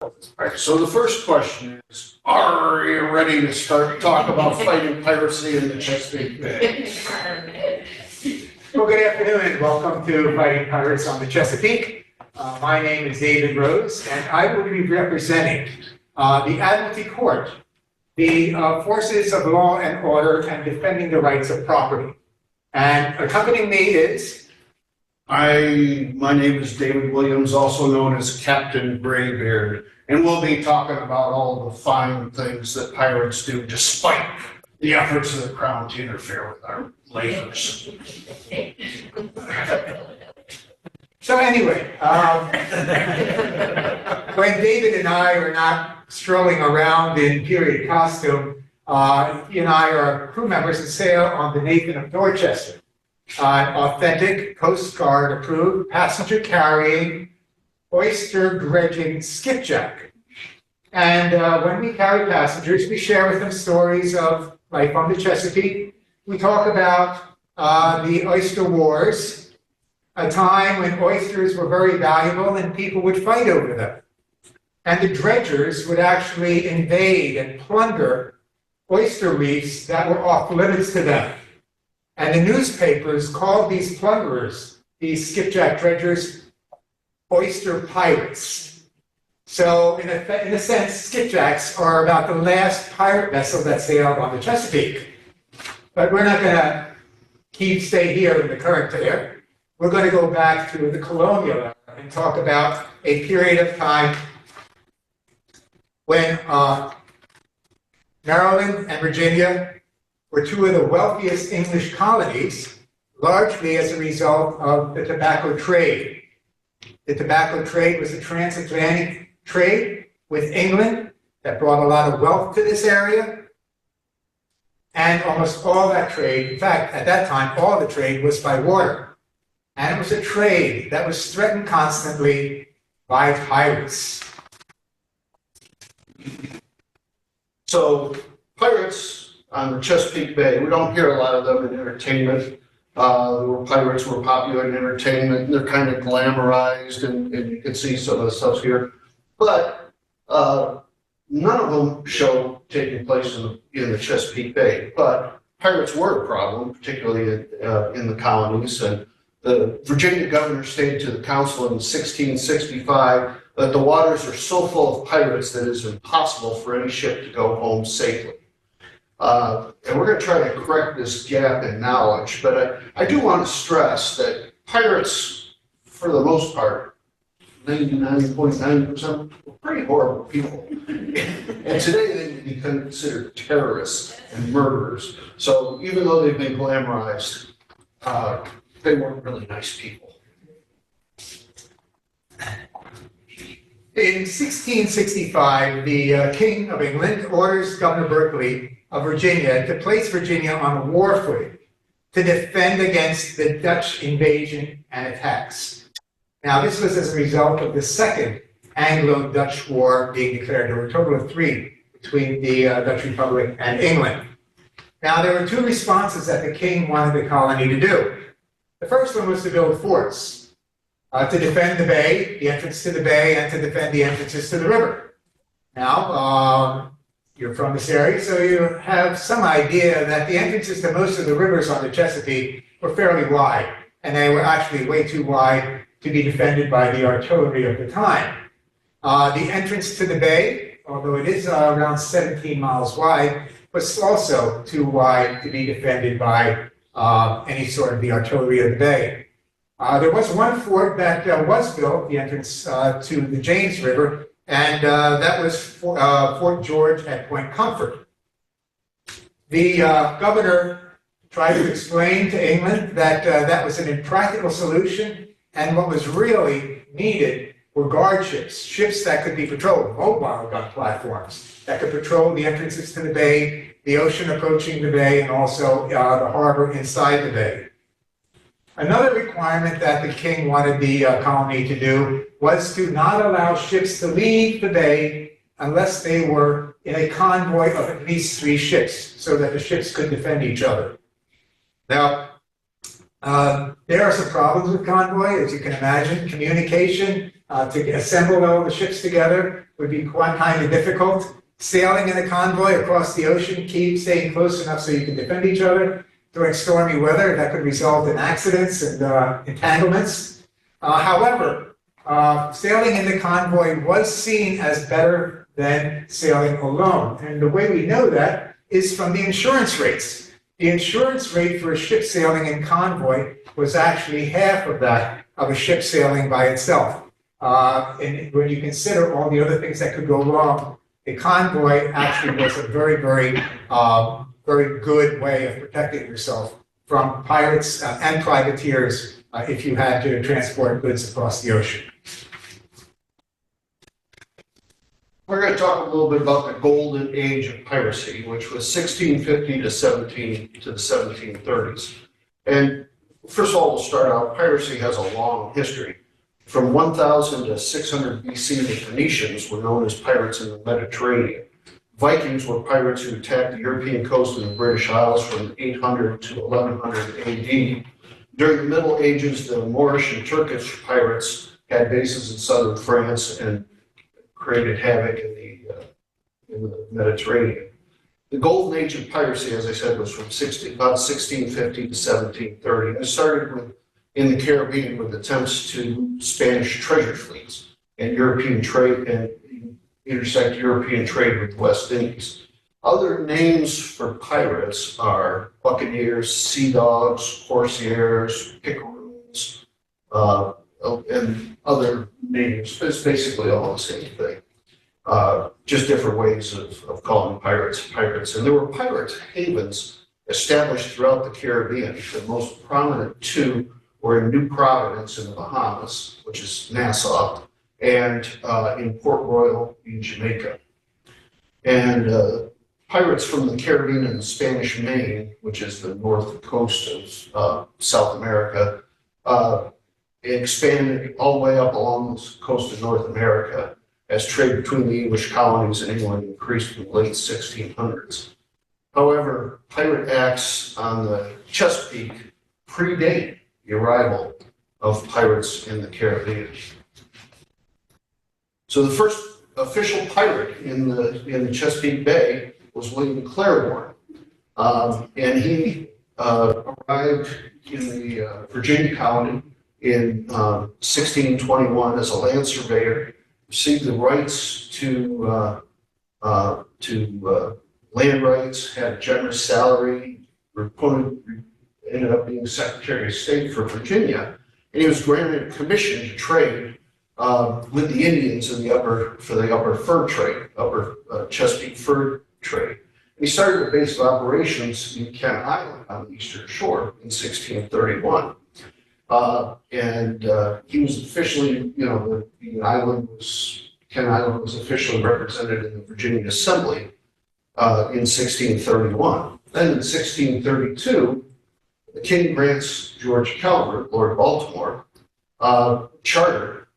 Alright, so the first question is, are you ready to start talk about fighting piracy in the Chesapeake Bay? Well, good afternoon and welcome to Fighting Pirates on the Chesapeake. My name is David Rose and I will be representing the Admiralty Court, the forces of law and order and defending the rights of property. And accompanying me is My name is David Williams, also known as Captain Graybeard, and we'll be talking about all the fine things that pirates do despite the efforts of the Crown to interfere with our labors. So anyway, when David and I are not strolling around in period costume, he and I are crew members and sail on the Nathan of Dorchester, an authentic Coast Guard approved passenger carrying oyster dredging skipjack. And when we carry passengers, we share with them stories of life on the Chesapeake. We talk about the oyster wars, a time when oysters were very valuable and people would fight over them. And the dredgers would actually invade and plunder oyster reefs that were off limits to them. And the newspapers called these plunderers, these skipjack dredgers, oyster pirates. So in a sense, skipjacks are about the last pirate vessel that sailed on the Chesapeake. But we're not going to stay here in the current era. We're going to go back to the colonial era and talk about a period of time when Maryland and Virginia were two of the wealthiest English colonies, largely as a result of the tobacco trade. The tobacco trade was a transatlantic trade with England that brought a lot of wealth to this area. And almost all that trade, in fact, at that time, all the trade was by water. And it was a trade that was threatened constantly by pirates. So pirates on the Chesapeake Bay, we don't hear a lot of them in entertainment. Pirates were popular in entertainment, and they're kind of glamorized, and you can see some of the stuff here. But none of them show taking place in the Chesapeake Bay. But pirates were a problem, particularly in the colonies. And the Virginia governor stated to the council in 1665 that the waters are so full of pirates that it is impossible for any ship to go home safely. And we're going to try to correct this gap in knowledge, but I do want to stress that pirates, for the most part, 99.9%, were pretty horrible people. And today they would be considered terrorists and murderers. So even though they've been glamorized, they weren't really nice people. In 1665, the King of England orders Governor Berkeley of Virginia to place Virginia on a war footing to defend against the Dutch invasion and attacks. Now, this was as a result of the Second Anglo-Dutch War being declared. There were a total of 3 between the Dutch Republic and England. Now, there were 2 responses that the king wanted the colony to do. The first one was to build forts to defend the bay, the entrance to the bay, and to defend the entrances to the river. Now, you're from this area, so you have some idea that the entrances to most of the rivers on the Chesapeake were fairly wide, and they were actually way too wide to be defended by the artillery of the time. The entrance to the bay, although it is around 17 miles wide, was also too wide to be defended by any sort of the artillery of the bay. There was one fort that was built, the entrance to the James River, and that was Fort George at Point Comfort. The governor tried to explain to England that that was an impractical solution, and what was really needed were guard ships, ships that could be patrolled, mobile gun platforms, that could patrol the entrances to the bay, the ocean approaching the bay, and also the harbor inside the bay. Another requirement that the king wanted the colony to do was to not allow ships to leave the bay unless they were in a convoy of at least 3 ships, so that the ships could defend each other. Now, There are some problems with convoy, as you can imagine. Communication to assemble all the ships together would be quite kind of difficult. Sailing in a convoy across the ocean, staying close enough so you can defend each other during stormy weather, that could result in accidents and entanglements. However, sailing in the convoy was seen as better than sailing alone. And the way we know that is from the insurance rates. The insurance rate for a ship sailing in convoy was actually half of that of a ship sailing by itself. And when you consider all the other things that could go wrong, the convoy actually was a very, very, very good way of protecting yourself from pirates and privateers if you had to transport goods across the ocean. We're going to talk a little bit about the golden age of piracy, which was 1650 to the 1730s. And first of all, we'll start out, piracy has a long history. From 1000 to 600 BC, the Phoenicians were known as pirates in the Mediterranean. Vikings were pirates who attacked the European coast of the British Isles from 800 to 1100 AD. During the Middle Ages, the Moorish and Turkish pirates had bases in southern France and created havoc in the Mediterranean. The golden age of piracy, as I said, was from about 1650 to 1730. It started in the Caribbean with attempts to Spanish treasure fleets and European trade and intersect European trade with the West Indies. Other names for pirates are buccaneers, sea dogs, corsairs, picaroons, and other names. It's basically all the same thing. Just different ways of calling pirates pirates. And there were pirate havens established throughout the Caribbean. The most prominent two were in New Providence in the Bahamas, which is Nassau, and in Port Royal in Jamaica. And pirates from the Caribbean and the Spanish Main, which is the north coast of South America, expanded all the way up along the coast of North America as trade between the English colonies and England increased in the late 1600s. However, pirate acts on the Chesapeake predate the arrival of pirates in the Caribbean. So the first official pirate in the Chesapeake Bay was William Claiborne, and he arrived in the Virginia colony in 1621 as a land surveyor, received the rights to land rights, had a generous salary, ended up being Secretary of State for Virginia, and he was granted a commission to trade with the Indians in the upper fur trade, Chesapeake fur trade. And he started a base of operations in Kent Island on the eastern shore in 1631. He was officially, Kent Island was officially represented in the Virginia Assembly in 1631. Then in 1632, the King grants George Calvert, Lord Baltimore, a charter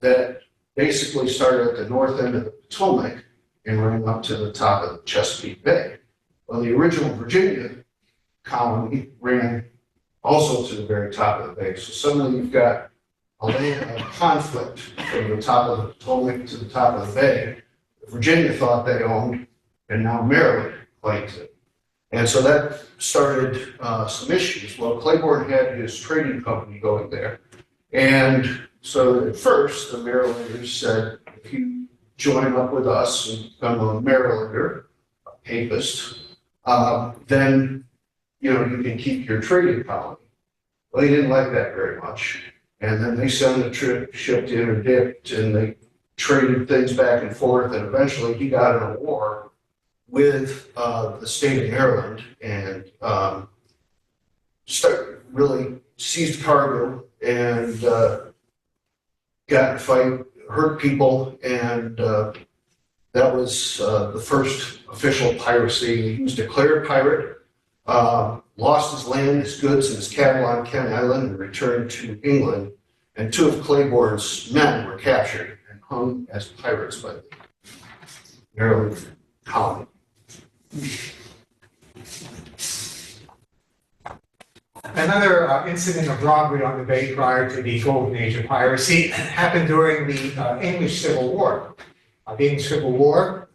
that basically started at the north end of the Potomac and ran up to the top of the Chesapeake Bay. Well, the original Virginia colony ran also to the very top of the bay. So suddenly you've got a conflict from the top of the Potomac to the top of the bay. Virginia thought they owned, and now Maryland claims it. And so that started some issues. Well, Claiborne had his trading company going there. And so at first, the Marylanders said, if you join up with us and become a Marylander, a papist, then you can keep your trading colony. Well, he didn't like that very much. And then they sent a ship to interdict, and they traded things back and forth, and eventually he got in a war with the state of Maryland and really seized cargo and got in a fight, hurt people, and that was the first official piracy. He was declared pirate, lost his land, his goods, and his cattle on Kent Island, and returned to England. And two of Claiborne's men were captured and hung as pirates by the Maryland colony. Another incident of robbery on the Bay prior to the golden age of piracy happened during the English Civil War. The English Civil War,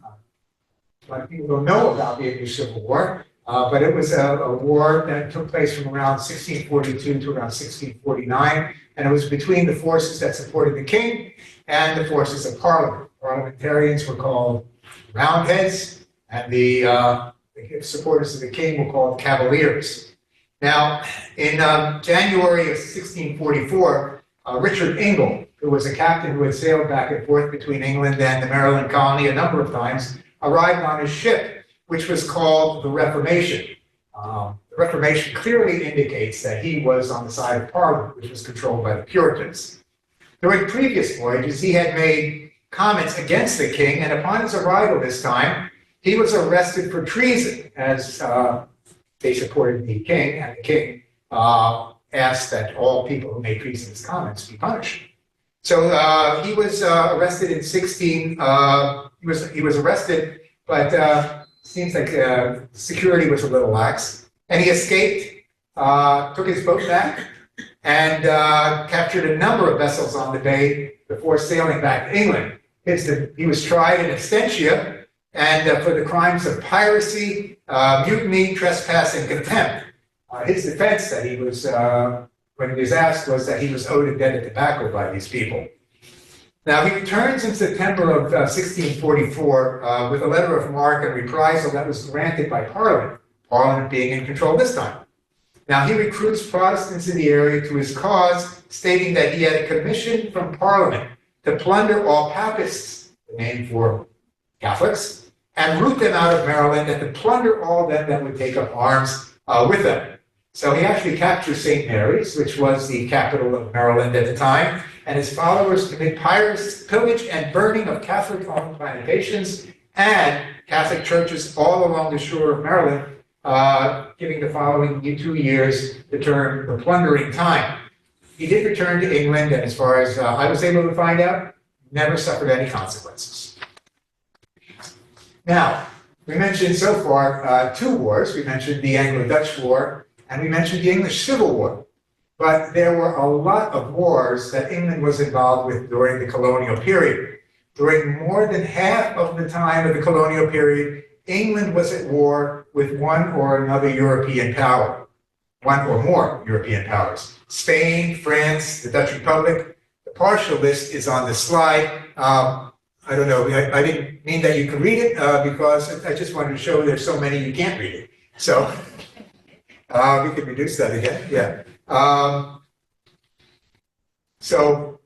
a lot of people don't know about the English Civil War, but it was a war that took place from around 1642 to around 1649, and it was between the forces that supported the king and the forces of Parliament. Parliamentarians were called Roundheads, and the supporters of the king were called Cavaliers. Now, in January of 1644, Richard Ingle, who was a captain who had sailed back and forth between England and the Maryland colony a number of times, arrived on his ship, which was called the Reformation. The Reformation clearly indicates that he was on the side of Parliament, which was controlled by the Puritans. During previous voyages, he had made comments against the king, and upon his arrival this time, he was arrested for treason, as they supported the king, and the king asked that all people who made treasonous comments be punished. So he was arrested in 16. He was arrested, but seems like security was a little lax, and he escaped, took his boat back, and captured a number of vessels on the bay before sailing back to England. He was tried in absentia, and for the crimes of piracy, mutiny, trespass, and contempt. His defense that he was, when he was asked, was that he was owed a debt of tobacco by these people. Now, he returns in September of 1644 with a letter of marque and reprisal that was granted by Parliament, Parliament being in control this time. Now, he recruits Protestants in the area to his cause, stating that he had a commission from Parliament to plunder all Papists, the name for Catholics, and root them out of Maryland, and to plunder all them that would take up arms with them. So he actually captures St. Mary's, which was the capital of Maryland at the time, and his followers commit pillage and burning of Catholic-owned plantations and Catholic churches all along the shore of Maryland, giving the following 2 years the term the plundering time. He did return to England, and as far as I was able to find out, never suffered any consequences. Now, we mentioned so far 2 wars. We mentioned the Anglo-Dutch War, and we mentioned the English Civil War. But there were a lot of wars that England was involved with during the colonial period. During more than half of the time of the colonial period, England was at war with one or another European power, one or more European powers. Spain, France, the Dutch Republic. The partial list is on the slide. I don't know, I didn't mean that you could read it because I just wanted to show there's so many you can't read it. So we could reduce that again, yeah. So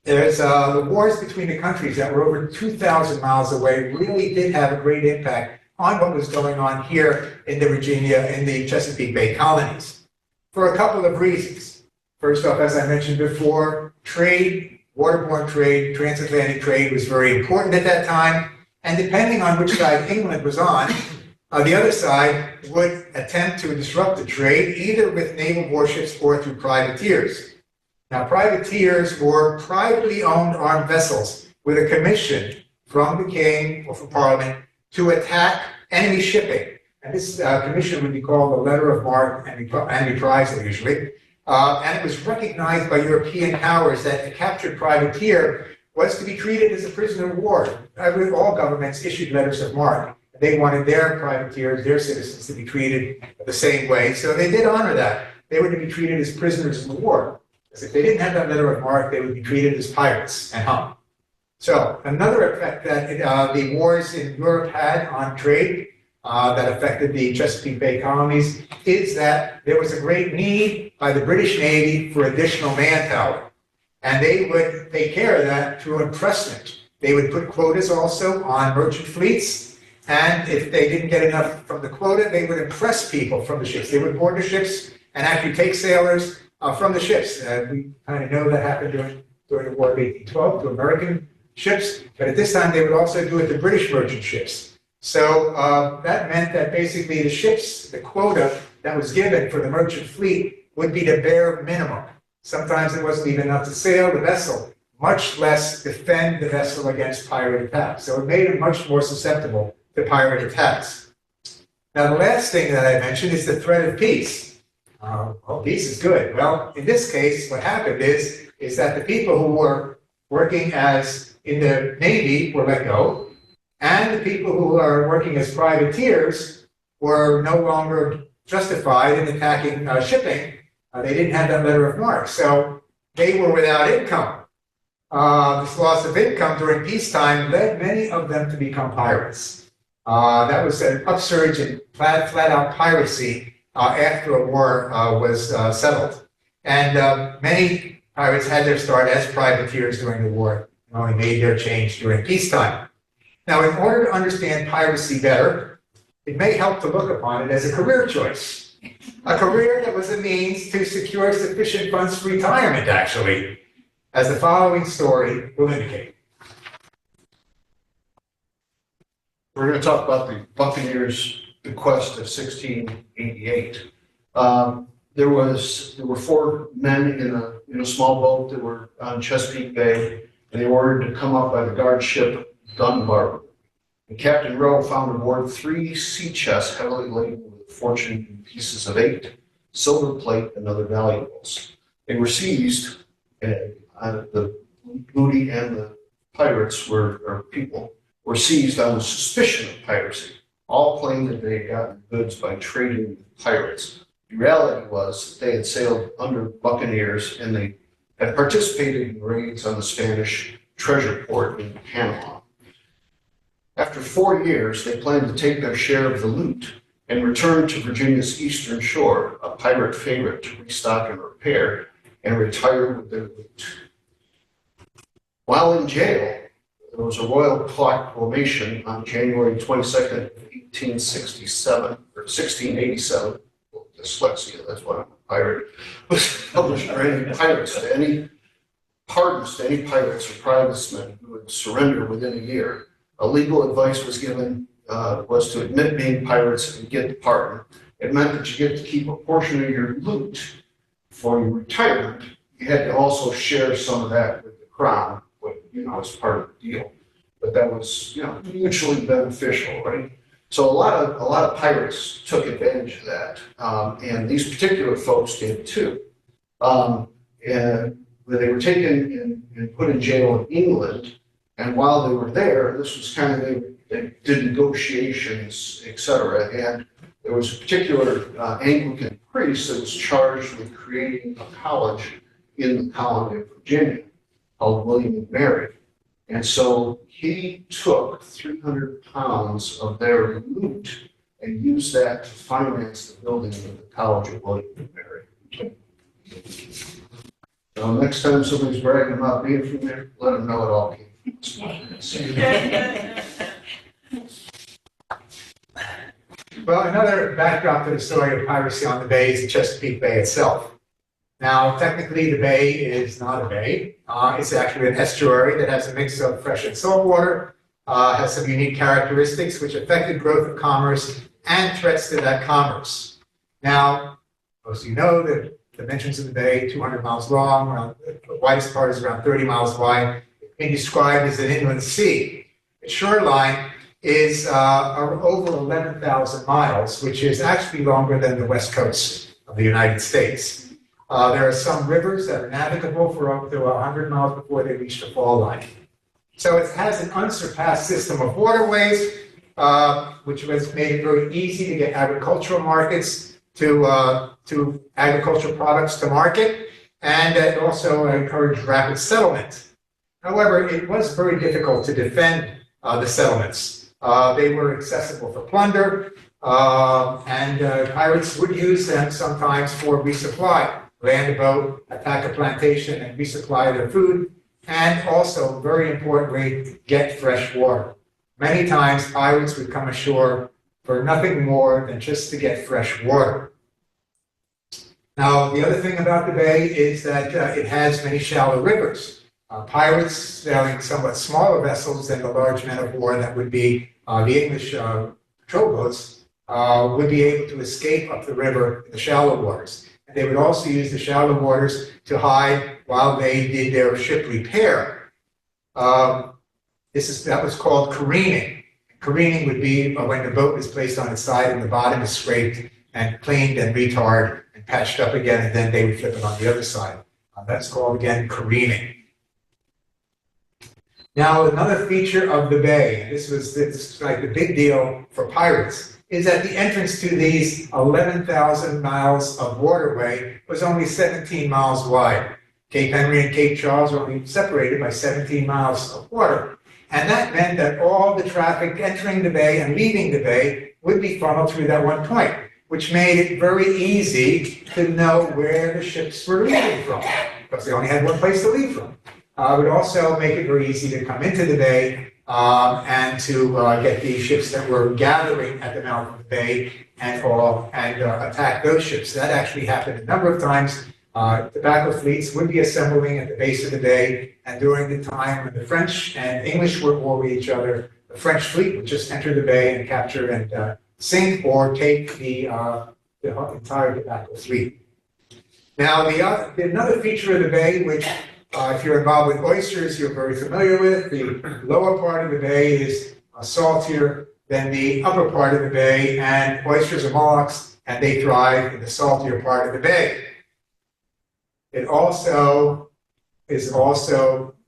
there's the wars between the countries that were over 2,000 miles away really did have a great impact on what was going on here in the Virginia, in the Chesapeake Bay colonies, for a couple of reasons. First off, as I mentioned before, trade, waterborne trade, transatlantic trade was very important at that time, and depending on which side England was on, the other side would attempt to disrupt the trade either with naval warships or through privateers. Now, privateers were privately owned armed vessels with a commission from the king or from Parliament to attack enemy shipping. And this commission would be called a letter of marque and reprisal usually. And it was recognized by European powers that a captured privateer was to be treated as a prisoner of war. All governments issued letters of marque. They wanted their privateers, their citizens, to be treated the same way. So they did honor that. They were to be treated as prisoners of war. Because if they didn't have that letter of marque, they would be treated as pirates and hung. So another effect that the wars in Europe had on trade that affected the Chesapeake Bay colonies is that there was a great need by the British Navy for additional manpower. And they would take care of that through impressment. They would put quotas also on merchant fleets. And if they didn't get enough from the quota, they would impress people from the ships. They would board the ships and actually take sailors from the ships. We kind of know that happened during the War of 1812 to American ships. But at this time, they would also do it to British merchant ships. So that meant that basically the ships, the quota that was given for the merchant fleet would be the bare minimum. Sometimes it wasn't even enough to sail the vessel, much less defend the vessel against pirate attacks. So it made it much more susceptible to pirate attacks. Now, the last thing that I mentioned is the threat of peace. Oh, peace is good. Well, in this case, what happened is that the people who were working as in the Navy were let go, and the people who are working as privateers were no longer justified in attacking shipping. They didn't have that letter of marque, so they were without income. This loss of income during peacetime led many of them to become pirates. That was an upsurge in flat-out piracy after a war was settled. And many pirates had their start as privateers during the war and only made their change during peacetime. Now, in order to understand piracy better, it may help to look upon it as a career choice. A career that was a means to secure sufficient funds for retirement, actually, as the following story will indicate. We're going to talk about the Buccaneers' bequest of 1688. There were 4 men in a small boat that were on Chesapeake Bay, and they were ordered to come up by the guard ship Dunbar. And Captain Rowe found aboard 3 sea chests heavily laden with fortune pieces of 8, silver plate, and other valuables. They were seized, and the booty and the pirates were seized on the suspicion of piracy. All claimed that they had gotten goods by trading with pirates. The reality was that they had sailed under buccaneers and they had participated in raids on the Spanish treasure port in Panama. After 4 years, they planned to take their share of the loot and return to Virginia's eastern shore, a pirate favorite to restock and repair, and retire with their loot. While in jail, there was a royal proclamation on January 22nd, 1867, or 1687, dyslexia, that's why I'm a pirate, was published granting pardons to any pirates or privatemen who would surrender within a year. A legal advice was given, was to admit being pirates and get the pardon. It meant that you get to keep a portion of your loot for your retirement. You had to also share some of that with the crown, as part of the deal. But that was, mutually beneficial, right? So a lot of pirates took advantage of that, and these particular folks did too. And they were taken and put in jail in England, and while they were there, this was they did negotiations, etc. And there was a particular Anglican priest that was charged with creating a college in the colony of Virginia called William and Mary. And so he took 300 pounds of their loot and used that to finance the building of the College of William and Mary. So next time somebody's bragging about being from there, let them know it all came from us. Well, another backdrop to the story of piracy on the bay is the Chesapeake Bay itself. Now, technically, the bay is not a bay. It's actually an estuary that has a mix of fresh and salt water, has some unique characteristics which affected growth of commerce and threats to that commerce. Now, most of you know the dimensions of the bay, 200 miles long, the widest part is around 30 miles wide. It's been described as an inland sea. Its shoreline is over 11,000 miles, which is actually longer than the west coast of the United States. There are some rivers that are navigable for up to 100 miles before they reach the fall line. So it has an unsurpassed system of waterways, which has made it very easy to get agricultural markets to agricultural products to market, and it also encouraged rapid settlement. However, it was very difficult to defend the settlements. They were accessible for plunder, and pirates would use them sometimes for resupply. Land a boat, attack a plantation, and resupply their food, and also, very importantly, get fresh water. Many times, pirates would come ashore for nothing more than just to get fresh water. Now, the other thing about the bay is that it has many shallow rivers. Pirates sailing somewhat smaller vessels than the large men of war that would be the English patrol boats would be able to escape up the river in the shallow waters. They would also use the shallow waters to hide while they did their ship repair. That was called careening. Careening would be when the boat is placed on its side and the bottom is scraped and cleaned and retarred and patched up again, and then they would flip it on the other side. That's called, again, careening. Now, another feature of the bay, and this is like the big deal for pirates, is that the entrance to these 11,000 miles of waterway was only 17 miles wide. Cape Henry and Cape Charles were only separated by 17 miles of water. And that meant that all the traffic entering the bay and leaving the bay would be funneled through that one point, which made it very easy to know where the ships were leaving from, because they only had one place to leave from. It would also make it very easy to come into the bay and to get the ships that were gathering at the mouth of the bay and attack those ships. That actually happened a number of times. Tobacco fleets would be assembling at the base of the bay, and during the time when the French and English were at war with each other, the French fleet would just enter the bay and capture and sink or take the entire tobacco fleet. Now, another feature of the bay, which if you're involved with oysters, you're very familiar with, the lower part of the bay is saltier than the upper part of the bay, and oysters are mollusks, and they thrive in the saltier part of the bay. It also is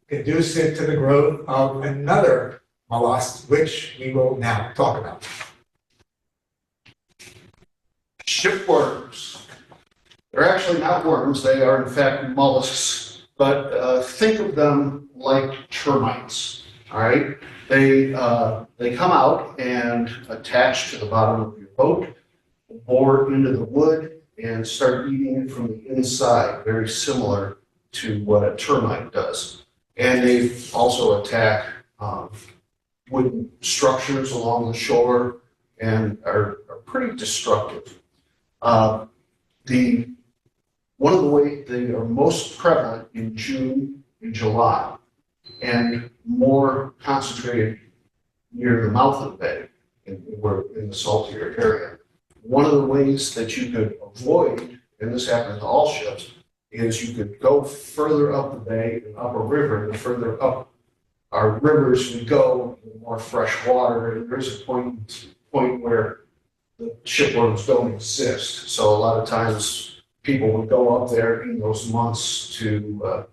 conducive to the growth of another mollusk, which we will now talk about. Shipworms. They're actually not worms, they are in fact mollusks, but think of them like termites, all right? They come out and attach to the bottom of your boat, bore into the wood, and start eating it from the inside, very similar to what a termite does. And they also attack wooden structures along the shore and are pretty destructive. One of the ways they are most prevalent in June and July, and more concentrated near the mouth of the bay, in the saltier area. One of the ways that you could avoid, and this happened to all ships, is you could go further up the bay and up a river. The further up our rivers we go, the more fresh water, and there's a point where the shipworms don't exist. So a lot of times people would go up there in those months to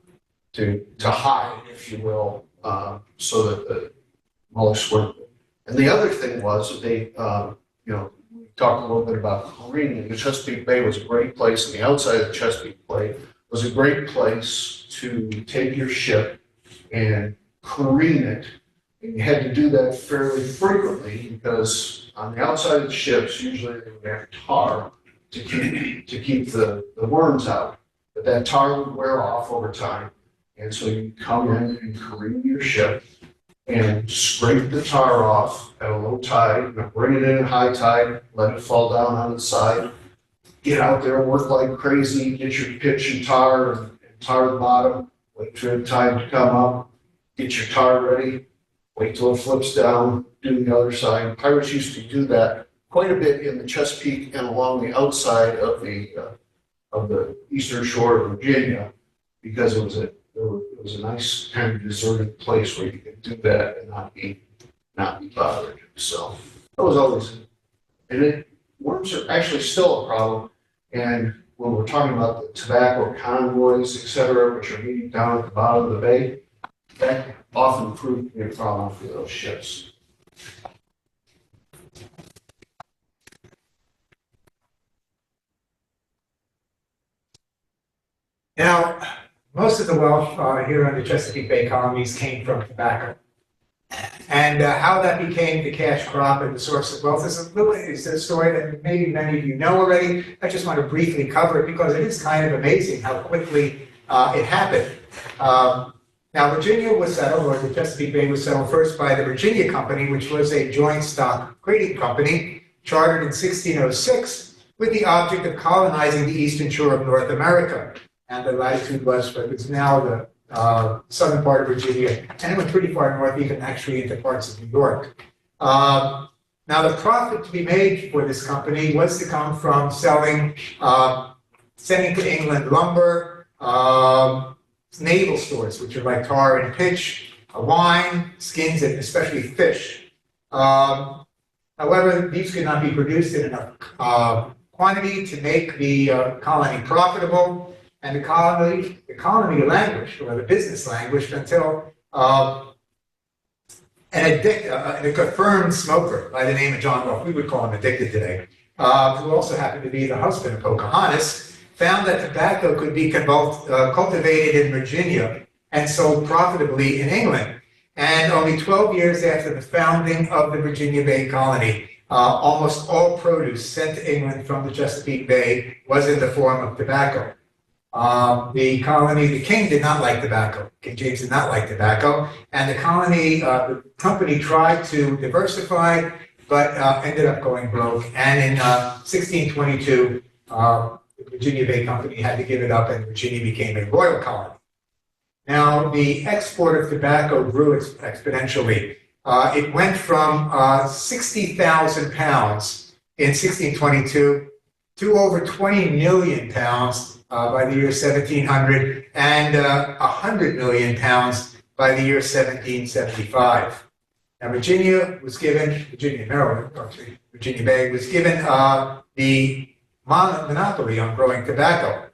hide, if you will, so that the mollusks weren't. And the other thing was they, we talked a little bit about careening. The Chesapeake Bay was a great place, and the outside of the Chesapeake Bay was a great place to take your ship and careen it. And you had to do that fairly frequently because on the outside of the ships, usually they would have tar to keep the worms out. But that tar would wear off over time. And so you come in and careen your ship and scrape the tar off at a low tide, bring it in at high tide, let it fall down on its side, get out there, work like crazy, get your pitch and tar the bottom, wait for the tide to come up, get your tar ready, wait till it flips down, do the other side. Pirates used to do that quite a bit in the Chesapeake and along the outside of the eastern shore of Virginia, because it was a nice kind of deserted place where you could do that and not be bothered. So that was always, and worms are actually still a problem. And when we're talking about the tobacco convoys, et cetera, which are meeting down at the bottom of the bay, that often proved to be a problem for those ships. Now, most of the wealth here on the Chesapeake Bay colonies came from tobacco. And how that became the cash crop and the source of wealth is a story that maybe many of you know already. I just want to briefly cover it because it is kind of amazing how quickly it happened. Now, Virginia was settled, or the Chesapeake Bay was settled first by the Virginia Company, which was a joint stock trading company chartered in 1606 with the object of colonizing the eastern shore of North America. And the latitude was what is now the southern part of Virginia, and it went pretty far north, even actually into parts of New York. Now, the profit to be made for this company was to come from sending to England lumber, naval stores, which are like tar and pitch, wine, skins, and especially fish. However, these could not be produced in enough quantity to make the colony profitable, and the colony languished, or the business languished, until a confirmed smoker by the name of John Rolfe, we would call him addicted today, who also happened to be the husband of Pocahontas, found that tobacco could be cultivated in Virginia and sold profitably in England. And only 12 years after the founding of the Virginia Bay Colony, almost all produce sent to England from the Chesapeake Bay was in the form of tobacco. The king did not like tobacco. King James did not like tobacco, and the company tried to diversify, but ended up going broke. And in 1622, the Virginia Bay Company had to give it up, and Virginia became a royal colony. Now, the export of tobacco grew exponentially. It went from 60,000 pounds in 1622 to over 20 million pounds by the year 1700, and 100 million pounds by the year 1775. Now, Virginia Bay was given the monopoly on growing tobacco.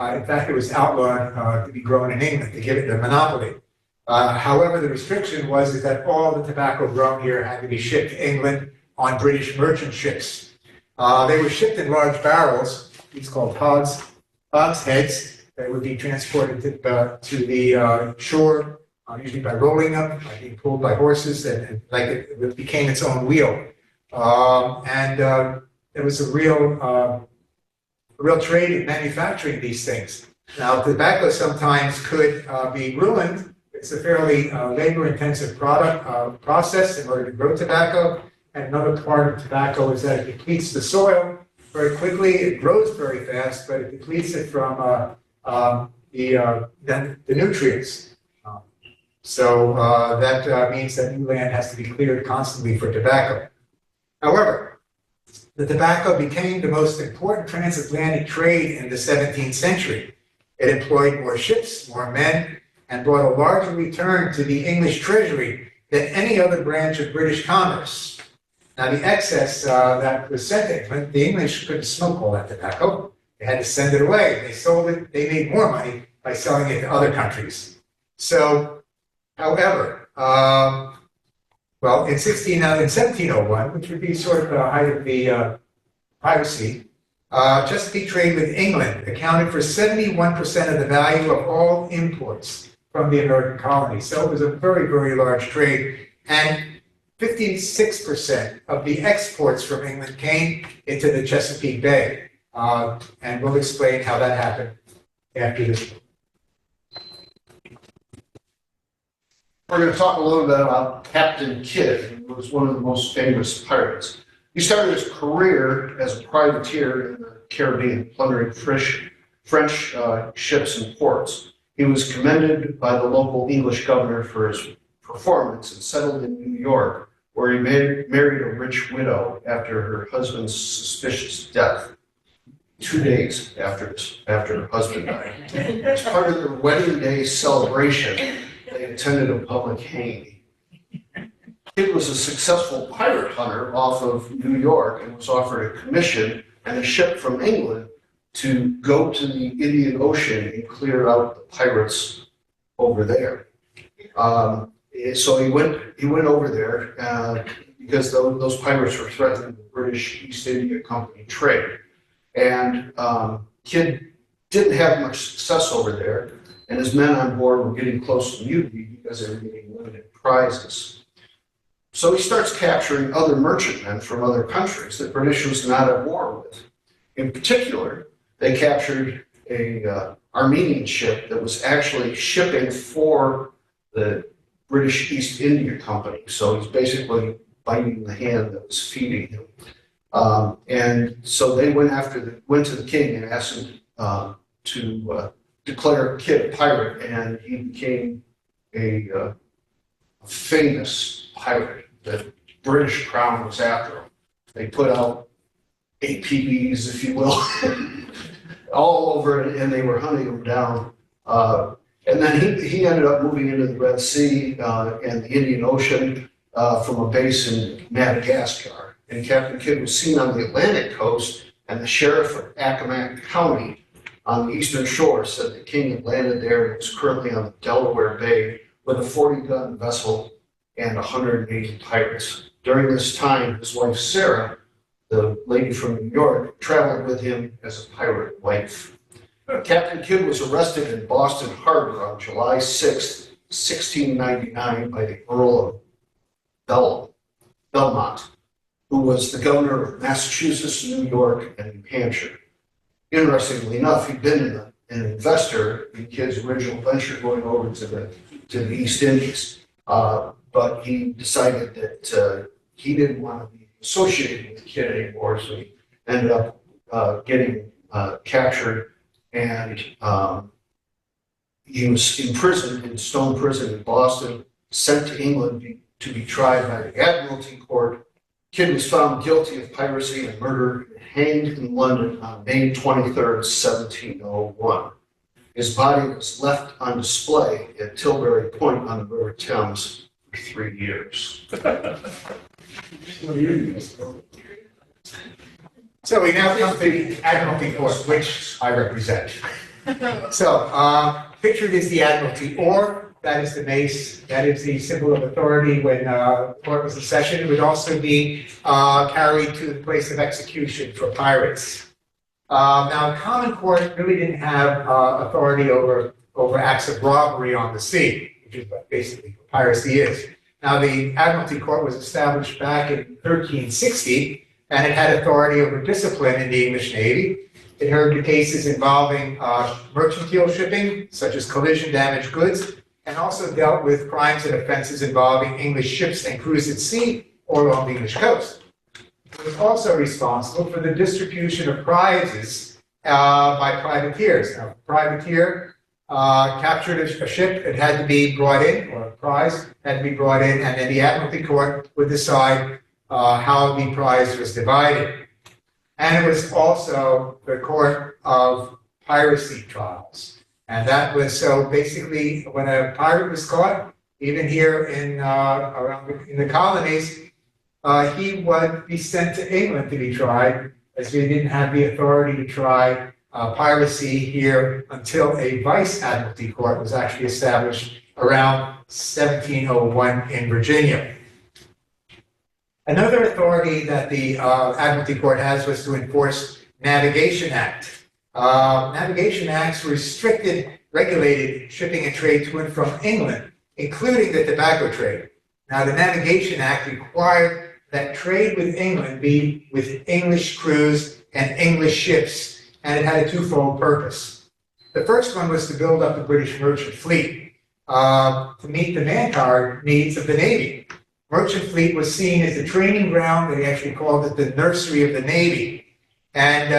In fact, it was outlawed to be grown in England, to give it the monopoly. However, the restriction was that all the tobacco grown here had to be shipped to England on British merchant ships. They were shipped in large barrels, these called hogsheads, that would be transported to the shore, usually by rolling them, by being pulled by horses, and it became its own wheel. There was a real trade in manufacturing these things. Now, tobacco sometimes could be ruined. It's a fairly labor-intensive process in order to grow tobacco. And another part of tobacco is that it depletes the soil very quickly. It grows very fast, but it depletes it from the nutrients. So that means that new land has to be cleared constantly for tobacco. However, the tobacco became the most important transatlantic trade in the 17th century. It employed more ships, more men, and brought a larger return to the English treasury than any other branch of British commerce. Now, the excess that was sent to England, the English couldn't smoke all that tobacco. They had to send it away. They sold it. They made more money by selling it to other countries. So, however, in 1701, which would be sort of the height of the piracy, Chesapeake trade with England accounted for 71% of the value of all imports from the American colonies. So it was a very, very large trade. And 56% of the exports from England came into the Chesapeake Bay. And we'll explain how that happened after this. We're going to talk a little bit about Captain Kidd, who was one of the most famous pirates. He started his career as a privateer in the Caribbean, plundering French ships and ports. He was commended by the local English governor for his performance and settled in New York, where he married a rich widow after her husband's suspicious death, 2 days after her husband died. As part of their wedding day celebration, they attended a public hanging. Kidd was a successful pirate hunter off of New York and was offered a commission and a ship from England to go to the Indian Ocean and clear out the pirates over there. So he went over there because those pirates were threatening the British East India Company trade. And Kidd didn't have much success over there, and his men on board were getting close to mutiny because they were getting limited prizes. So he starts capturing other merchantmen from other countries that British was not at war with. In particular, they captured a Armenian ship that was actually shipping for the British East India Company. So he's basically biting the hand that was feeding him. And so they went to the king and asked him to declare Kidd a pirate, and he became a famous pirate. The British crown was after him. They put out APBs, if you will, all over it, and they were hunting him down. And then he ended up moving into the Red Sea and the Indian Ocean from a base in Madagascar. And Captain Kidd was seen on the Atlantic coast And the sheriff of Accomack County on the eastern shore said the king had landed there and was currently on the Delaware Bay with a 40-gun vessel and 180 pirates. During this time, his wife Sarah, the lady from New York, traveled with him as a pirate wife. Captain Kidd was arrested in Boston Harbor on July 6, 1699 by the Earl of Belmont, who was the governor of Massachusetts, New York, and New Hampshire. Interestingly enough, he'd been an investor in Kidd's original venture going over to the East Indies, but he decided that he didn't want to be associated with Kidd anymore, so he ended up getting captured, and he was imprisoned in Stone Prison in Boston, sent to England to be tried by the Admiralty Court. Kidd was found guilty of piracy and murder and hanged in London on May 23rd, 1701. His body was left on display at Tilbury Point on the River Thames for 3 years. So we now come to the Admiralty Court, which I represent. So pictured is the Admiralty Oar. That is the mace. That is the symbol of authority when court was in session. It would also be carried to the place of execution for pirates. Now, common court really didn't have authority over acts of robbery on the sea, which is what basically piracy is. Now, the Admiralty Court was established back in 1360, and it had authority over discipline in the English Navy. It heard the cases involving mercantile shipping, such as collision damaged goods, and also dealt with crimes and offenses involving English ships and crews at sea or along the English coast. It was also responsible for the distribution of prizes by privateers. Now, a privateer captured a ship, it had to be brought in, or a prize had to be brought in, and then the Admiralty Court would decide how the prize was divided. And it was also the court of piracy trials. And that was, so basically, when a pirate was caught, even here in the colonies, he would be sent to England to be tried, as we didn't have the authority to try piracy here until a vice admiralty court was actually established around 1701 in Virginia. Another authority that the Admiralty Court has was to enforce Navigation Act. Navigation Acts regulated shipping and trade to and from England, including the tobacco trade. Now, the Navigation Act required that trade with England be with English crews and English ships, and it had a twofold purpose. The first one was to build up the British merchant fleet to meet the manpower needs of the Navy. Merchant fleet was seen as the training ground. They actually called it the nursery of the Navy. And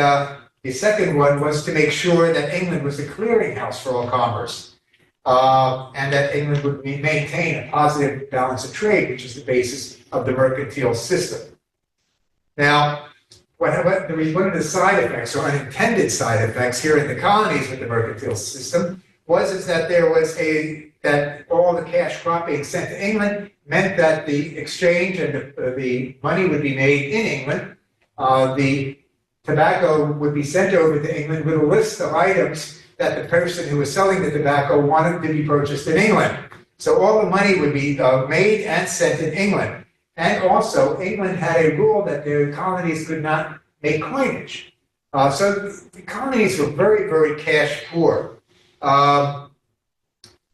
the second one was to make sure that England was the clearinghouse for all commerce, and that England would maintain a positive balance of trade, which is the basis of the mercantile system. Now, one of the side effects, or unintended side effects here in the colonies with the mercantile system, was that all the cash crop being sent to England meant that the exchange and the money would be made in England. The tobacco would be sent over to England with a list of items that the person who was selling the tobacco wanted to be purchased in England. So all the money would be made and sent in England. And also, England had a rule that the colonies could not make coinage. So the colonies were very, very cash poor.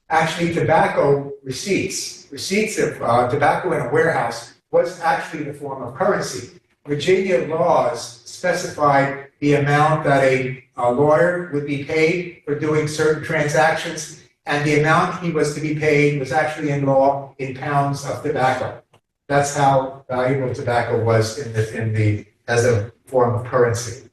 Actually, tobacco receipts of tobacco in a warehouse was actually the form of currency. Virginia laws specified the amount that a lawyer would be paid for doing certain transactions, and the amount he was to be paid was actually in law in pounds of tobacco. That's how valuable tobacco was as a form of currency.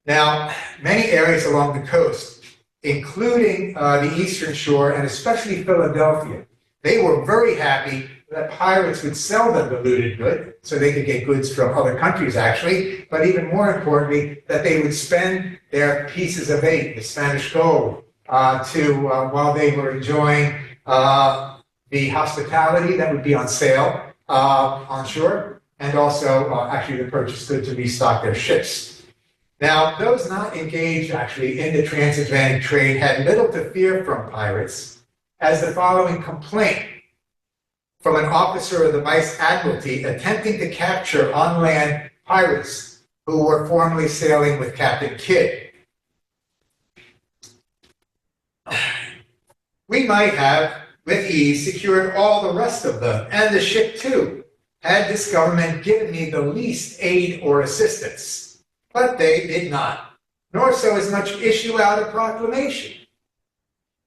Now, many areas along the coast, including the Eastern Shore and especially Philadelphia, they were very happy that pirates would sell them the looted good, so they could get goods from other countries actually, but even more importantly, that they would spend their pieces of eight, the Spanish gold, while they were enjoying the hospitality that would be on sale on shore, and also actually the purchased goods to restock their ships. Now, those not engaged actually in the transatlantic trade had little to fear from pirates, as the following complaint from an officer of the Vice Admiralty attempting to capture on land pirates who were formerly sailing with Captain Kidd. We might have, with ease, secured all the rest of them, and the ship too, had this government given me the least aid or assistance. But they did not, nor so as much issue out a proclamation.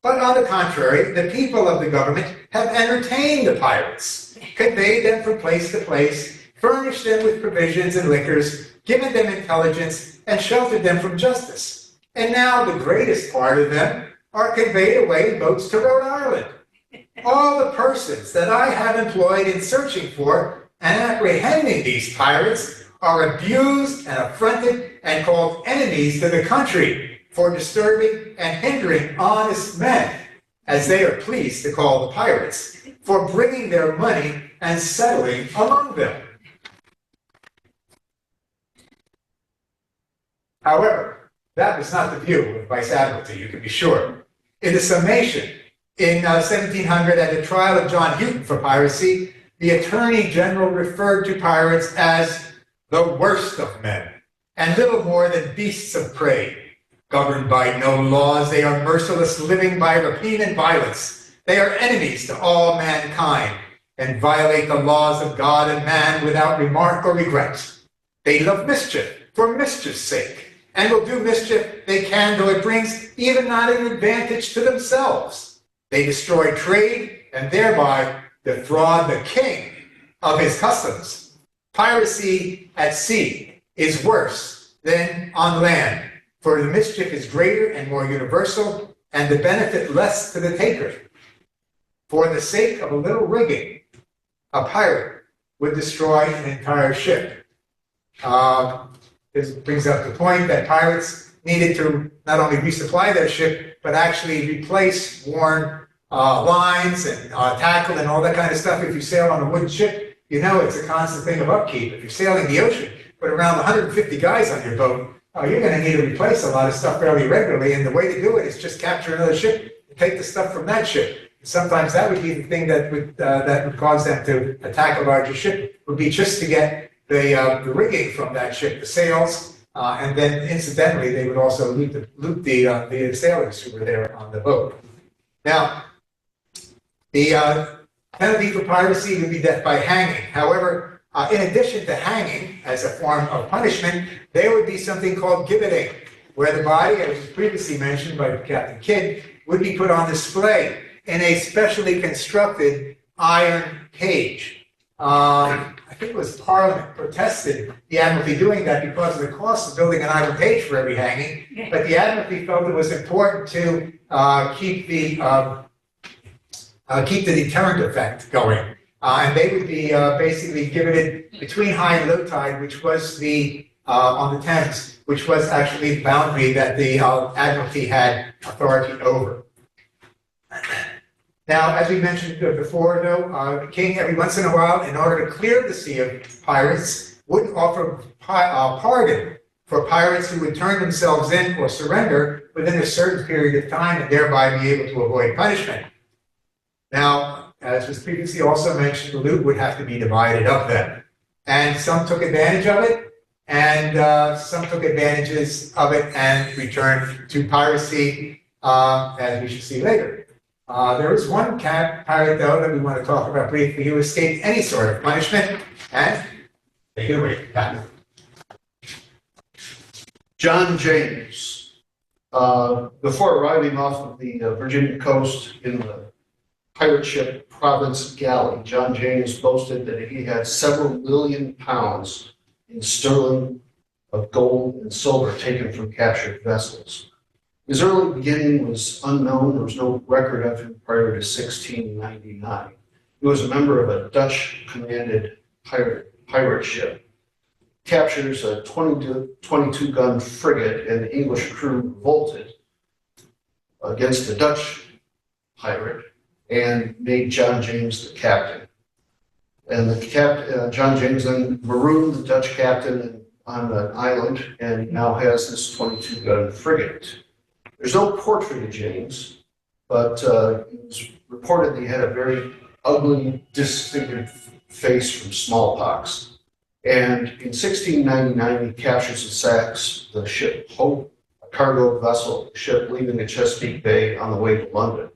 But on the contrary, the people of the government have entertained the pirates, conveyed them from place to place, furnished them with provisions and liquors, given them intelligence, and sheltered them from justice. And now the greatest part of them are conveyed away in boats to Rhode Island. All the persons that I have employed in searching for and apprehending these pirates are abused and affronted and called enemies to the country for disturbing and hindering honest men, as they are pleased to call the pirates, for bringing their money and settling among them. However, that was not the view of the Vice Admiralty, you can be sure. In the summation, in 1700, at the trial of John Houghton for piracy, the Attorney General referred to pirates as the worst of men, and little more than beasts of prey. Governed by no laws, they are merciless, living by rapine and violence. They are enemies to all mankind, and violate the laws of God and man without remark or regret. They love mischief for mischief's sake, and will do mischief they can, though it brings even not an advantage to themselves. They destroy trade, and thereby defraud the king of his customs. Piracy at sea is worse than on land, for the mischief is greater and more universal, and the benefit less to the taker. For the sake of a little rigging, a pirate would destroy an entire ship. This brings up the point that pirates needed to not only resupply their ship, but actually replace worn lines and tackle and all that kind of stuff. If you sail on a wooden ship, you know it's a constant thing of upkeep. If you're sailing the ocean, put around 150 guys on your boat, you're going to need to replace a lot of stuff fairly regularly, and the way to do it is just capture another ship and take the stuff from that ship. Sometimes that would be the thing that would cause them to attack a larger ship, would be just to get the rigging from that ship, the sails, and then incidentally they would also loot the sailors who were there on the boat. Now, the penalty for piracy would be death by hanging. However, in addition to hanging as a form of punishment, there would be something called gibbeting, where the body, as was previously mentioned by Captain Kidd, would be put on display in a specially constructed iron cage. I think it was Parliament protested the Admiralty doing that because of the cost of building an iron cage for every hanging, but the Admiralty felt it was important to keep the deterrent effect going. And they would be basically gibbeted between high and low tide, which was on the Thames, which was actually the boundary that the Admiralty had authority over. Now, as we mentioned before, though, the king, every once in a while, in order to clear the sea of pirates, would offer pardon for pirates who would turn themselves in or surrender within a certain period of time and thereby be able to avoid punishment. Now, as was previously also mentioned, the loot would have to be divided up then. And some took advantage of it, and some took advantages of it and returned to piracy, as we shall see later. There is one pirate, though, that we want to talk about briefly who escaped any sort of punishment, and take it away, Pat. John James. Before arriving off of the Virginia coast in the pirate ship Providence Galley, John James boasted that he had several million pounds in sterling of gold and silver taken from captured vessels. His early beginning was unknown. There was no record of him prior to 1699. He was a member of a Dutch-commanded pirate ship. Captures a 22-gun frigate, and the English crew revolted against the Dutch pirate and made John James the captain. And John James then marooned the Dutch captain and on an island and now has this 22-gun frigate. There's no portrait of James, but it was reported that he had a very ugly, disfigured face from smallpox. And in 1699, he captures and sacks the ship Hope, a cargo vessel ship leaving the Chesapeake Bay on the way to London.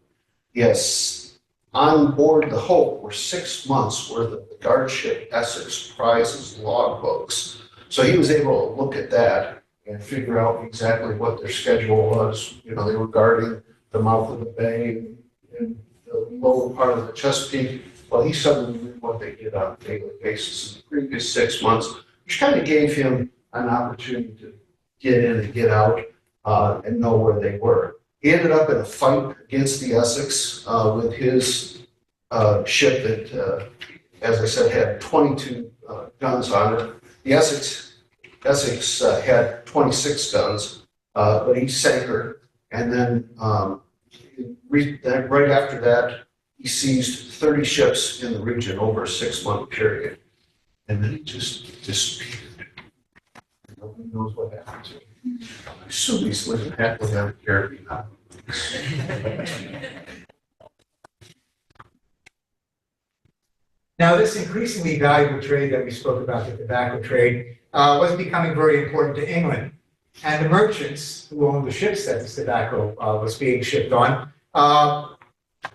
Yes, on board the Hope were 6 months worth of the guard ship Essex prizes logbooks. So he was able to look at that and figure out exactly what their schedule was. You know, they were guarding the mouth of the bay and the lower part of the Chesapeake. Well, he suddenly knew what they did on a daily basis in the previous 6 months, which kind of gave him an opportunity to get in and get out and know where they were. He ended up in a fight against the Essex with his ship that, as I said, had 22 guns on it. The Essex had 26 guns, but he sank her. And then right after that, he seized 30 ships in the region over a 6-month period. And then he just disappeared. Nobody knows what happened to him. I assume he's living happily on the Caribbean islands. Now, this increasingly valuable trade that we spoke about, the tobacco trade, was becoming very important to England. And the merchants who owned the ships that this tobacco was being shipped on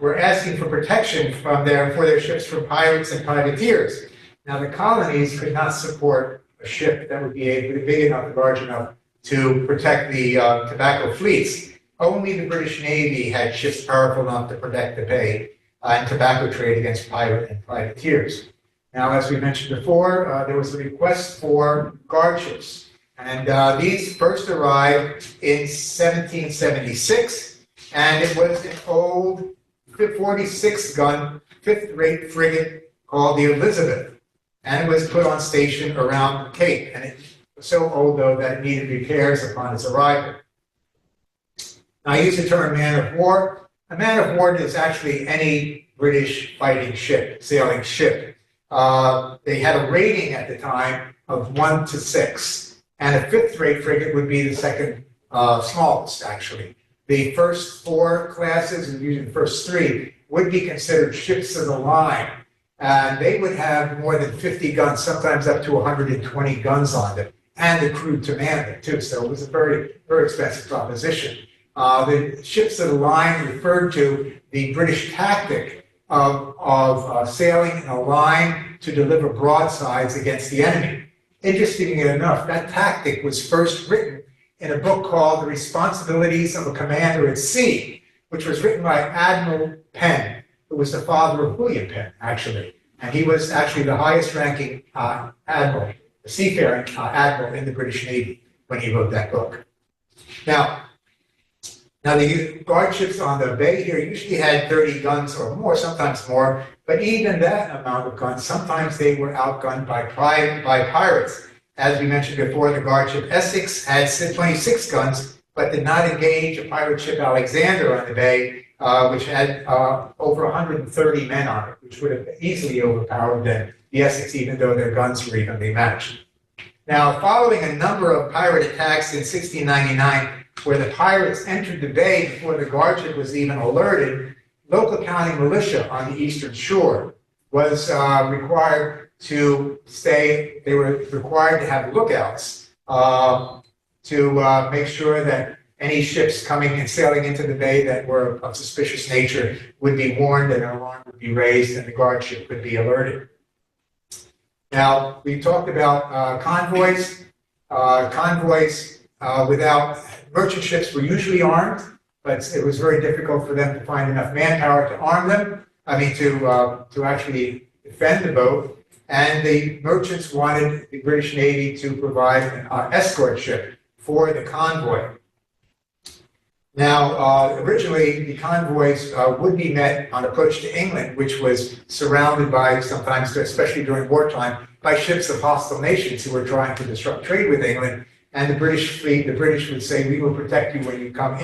were asking for protection for their ships from pirates and privateers. Now, the colonies could not support a ship that would be big enough and large enough to protect the tobacco fleets. Only the British Navy had ships powerful enough to protect the bay and tobacco trade against pirate and privateers. Now, as we mentioned before, there was a request for guard ships. And these first arrived in 1776, and it was an old 46-gun, fifth-rate frigate called the Elizabeth. And it was put on station around the Cape. And it was so old, though, that it needed repairs upon its arrival. Now, I use the term man of war. A man of war is actually any British fighting ship, sailing ship. They had a rating at the time of 1 to 6, and a fifth-rate frigate would be the second smallest, actually. The first 4 classes, and usually the first 3, would be considered ships of the line, and they would have more than 50 guns, sometimes up to 120 guns on them, and a crew to man them, too, so it was a very, very expensive proposition. The ships of the line referred to the British tactic of sailing in a line to deliver broadsides against the enemy. Interestingly enough, that tactic was first written in a book called The Responsibilities of a Commander at Sea, which was written by Admiral Penn, who was the father of William Penn, actually. And he was actually the highest ranking admiral, the seafaring admiral in the British Navy when he wrote that book. Now, the guard ships on the bay here usually had 30 guns or more, sometimes more, but even that amount of guns, sometimes they were outgunned by pirates. As we mentioned before, the guard ship Essex had 26 guns, but did not engage a pirate ship Alexander on the bay, which had over 130 men on it, which would have easily overpowered the Essex, even though their guns were evenly matched. Now, following a number of pirate attacks in 1699, where the pirates entered the bay before the guard ship was even alerted, local county militia on the eastern shore was required to stay. They were required to have lookouts to make sure that any ships coming and sailing into the bay that were of suspicious nature would be warned and an alarm would be raised and the guard ship would be alerted. Now, we talked about convoys. Without merchant ships were usually armed, but it was very difficult for them to find enough manpower to arm them. To actually defend the boat. And the merchants wanted the British Navy to provide an escort ship for the convoy. Now, originally, the convoys would be met on approach to England, which was surrounded by, sometimes, especially during wartime, by ships of hostile nations who were trying to disrupt trade with England. And the British fleet, the British would say, we will protect you when you come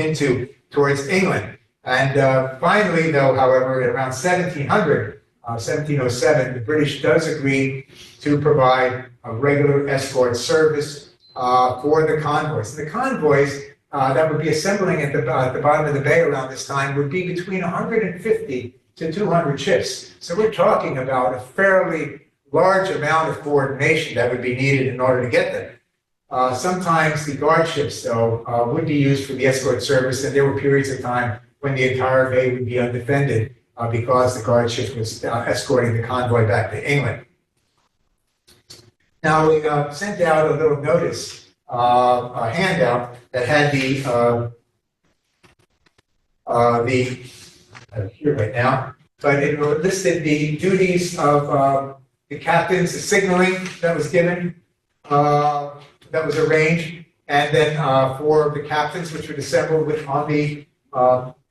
towards England. And finally, though, however, at around 1700, 1707, the British does agree to provide a regular escort service for the convoys. And the convoys that would be assembling at the bottom of the bay around this time would be between 150 to 200 ships. So we're talking about a fairly large amount of coordination that would be needed in order to get them. Sometimes the guard ships, though, would be used for the escort service, and there were periods of time when the entire bay would be undefended because the guard ship was escorting the convoy back to England. Now, we sent out a little notice, a handout that had here right now, but it listed the duties of the captains, the signaling that was given, that was arranged, and then for the captains, which would assemble on the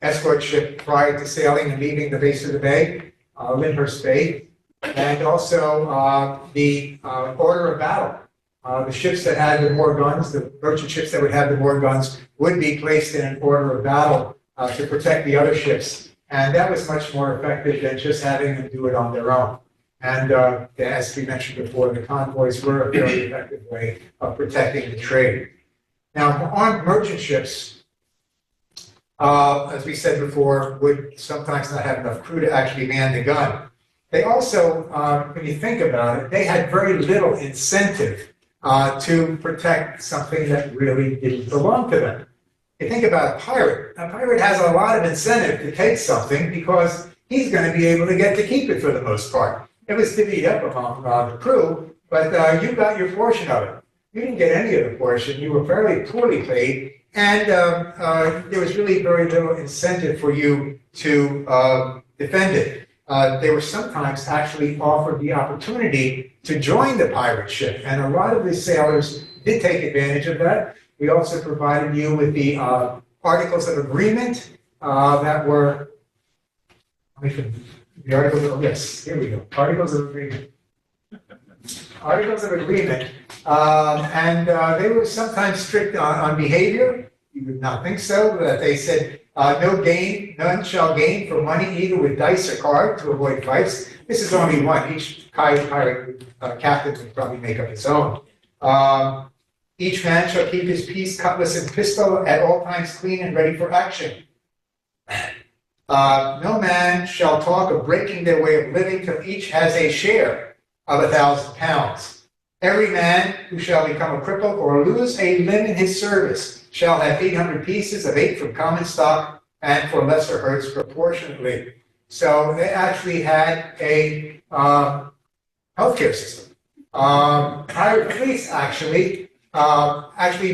escort ship prior to sailing and leaving the base of the bay, Lyndhurst Bay, and also the order of battle. The ships that had the more guns, the merchant ships that would have the more guns, would be placed in an order of battle to protect the other ships. And that was much more effective than just having them do it on their own. And as we mentioned before, the convoys were a very effective way of protecting the trade. Now, armed merchant ships, as we said before, would sometimes not have enough crew to actually man the gun. They also, when you think about it, they had very little incentive to protect something that really didn't belong to them. You think about a pirate has a lot of incentive to take something because he's going to be able to get to keep it for the most part. It was divvied up among the crew, but you got your portion of it. You didn't get any of the portion. You were fairly poorly paid, and there was really very little incentive for you to defend it. They were sometimes actually offered the opportunity to join the pirate ship, and a lot of the sailors did take advantage of that. We also provided you with the articles of agreement that were, the articles of, yes, here we go, articles of agreement. Articles of agreement, and they were sometimes strict on behavior. You would not think so, but they said, none shall gain for money either with dice or card to avoid fights. This is only one. Each pirate captain would probably make up his own. Each man shall keep his piece, cutlass, and pistol at all times clean and ready for action. No man shall talk of breaking their way of living till each has a share of 1,000 pounds. Every man who shall become a cripple or lose a limb in his service shall have 800 pieces of 8 from common stock and for lesser hurts proportionately. So they actually had a healthcare system. Pirate fleets actually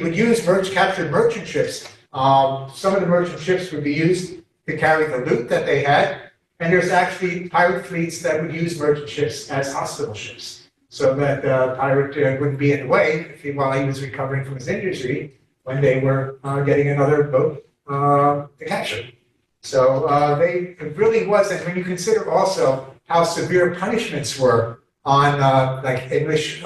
would use captured merchant ships. Some of the merchant ships would be used to carry the loot that they had, and there's actually pirate fleets that would use merchant ships as hospital ships, so that the pirate wouldn't be in the way while he was recovering from his injury when they were getting another boat to capture. So it really was, and when you consider also how severe punishments were on like English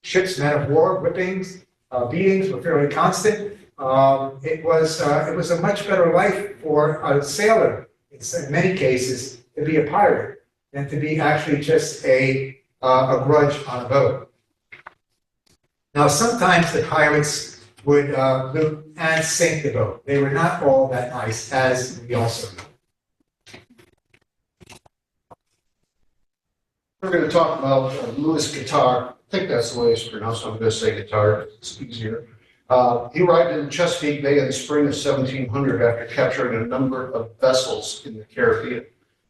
ships, men of war, whippings, beatings were fairly constant. It was a much better life for a sailor, in many cases, to be a pirate than to be actually just a grudge on a boat. Now, sometimes the pirates would loot and sink the boat. They were not all that nice, as we also know. We're going to talk about Louis Guittard. I think that's the way it's pronounced. I'm going to say Guittard. It's easier. He arrived in Chesapeake Bay in the spring of 1700 after capturing a number of vessels in the Caribbean,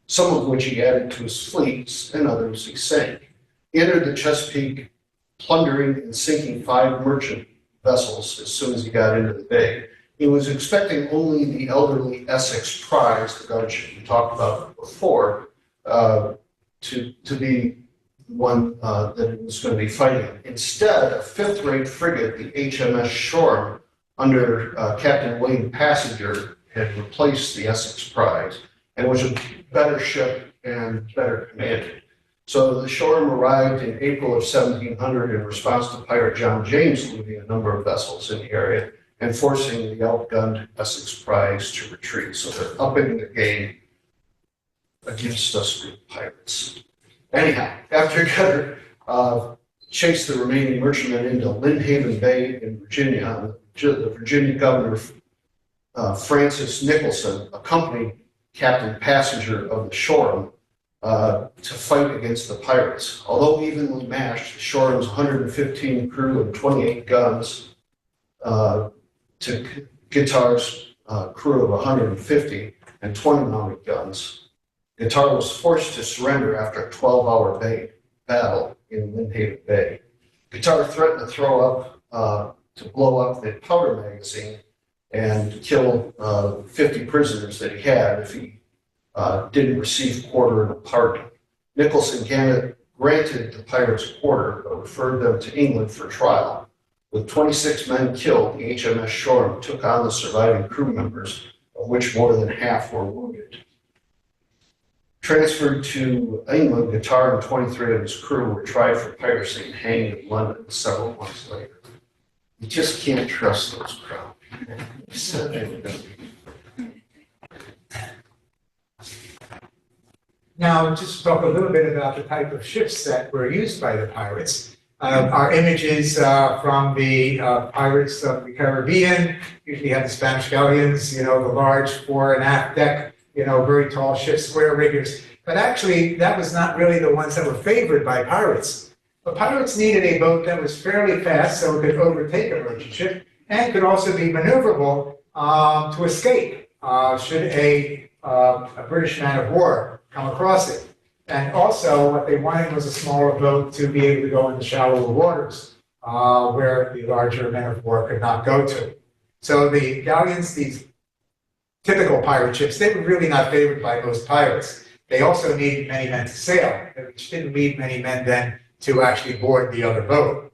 some of which he added to his fleets and others he sank. He entered the Chesapeake, plundering and sinking 5 merchant vessels as soon as he got into the bay. He was expecting only the elderly Essex prize, the gunship we talked about before, to be one that it was going to be fighting. Instead, a 5th-rate frigate, the HMS Shoreham, under Captain William Passenger, had replaced the Essex prize, and was a better ship and better commanded. So the Shoreham arrived in April of 1700 in response to pirate John James looting a number of vessels in the area and forcing the outgunned Essex prize to retreat. So they're upping the game against us good pirates. Anyhow, after Cutter chased the remaining merchantmen into Lynnhaven Bay in Virginia, the Virginia governor, Francis Nicholson, accompanied Captain Passenger of the Shoreham to fight against the pirates. Although evenly matched, the Shoreham's 115 crew and 28 guns to Guitar's crew of 150 and 20 mounted guns. Guitar was forced to surrender after a 12-hour battle in Lynnhaven Bay. Guitar threatened to blow up the powder magazine and kill 50 prisoners that he had if he didn't receive quarter and a pardon. Nicholson granted the pirates quarter, but referred them to England for trial. With 26 men killed, the HMS Shoreham took on the surviving crew members, of which more than half were wounded. Transferred to England, Guitar and 23 of his crew were tried for piracy and hanged in London several months later. You just can't trust those crowd people. Now, just talk a little bit about the type of ships that were used by the pirates. Our images from the pirates of the Caribbean usually have the Spanish galleons, the large fore and aft deck, very tall ships, square riggers. But actually, that was not really the ones that were favored by pirates. The pirates needed a boat that was fairly fast so it could overtake a merchant ship and could also be maneuverable to escape should a British man of war come across it. And also, what they wanted was a smaller boat to be able to go into shallower waters where the larger men of war could not go to. So the galleons, these typical pirate ships, they were really not favored by most pirates. They also needed many men to sail, which didn't leave many men then to actually board the other boat.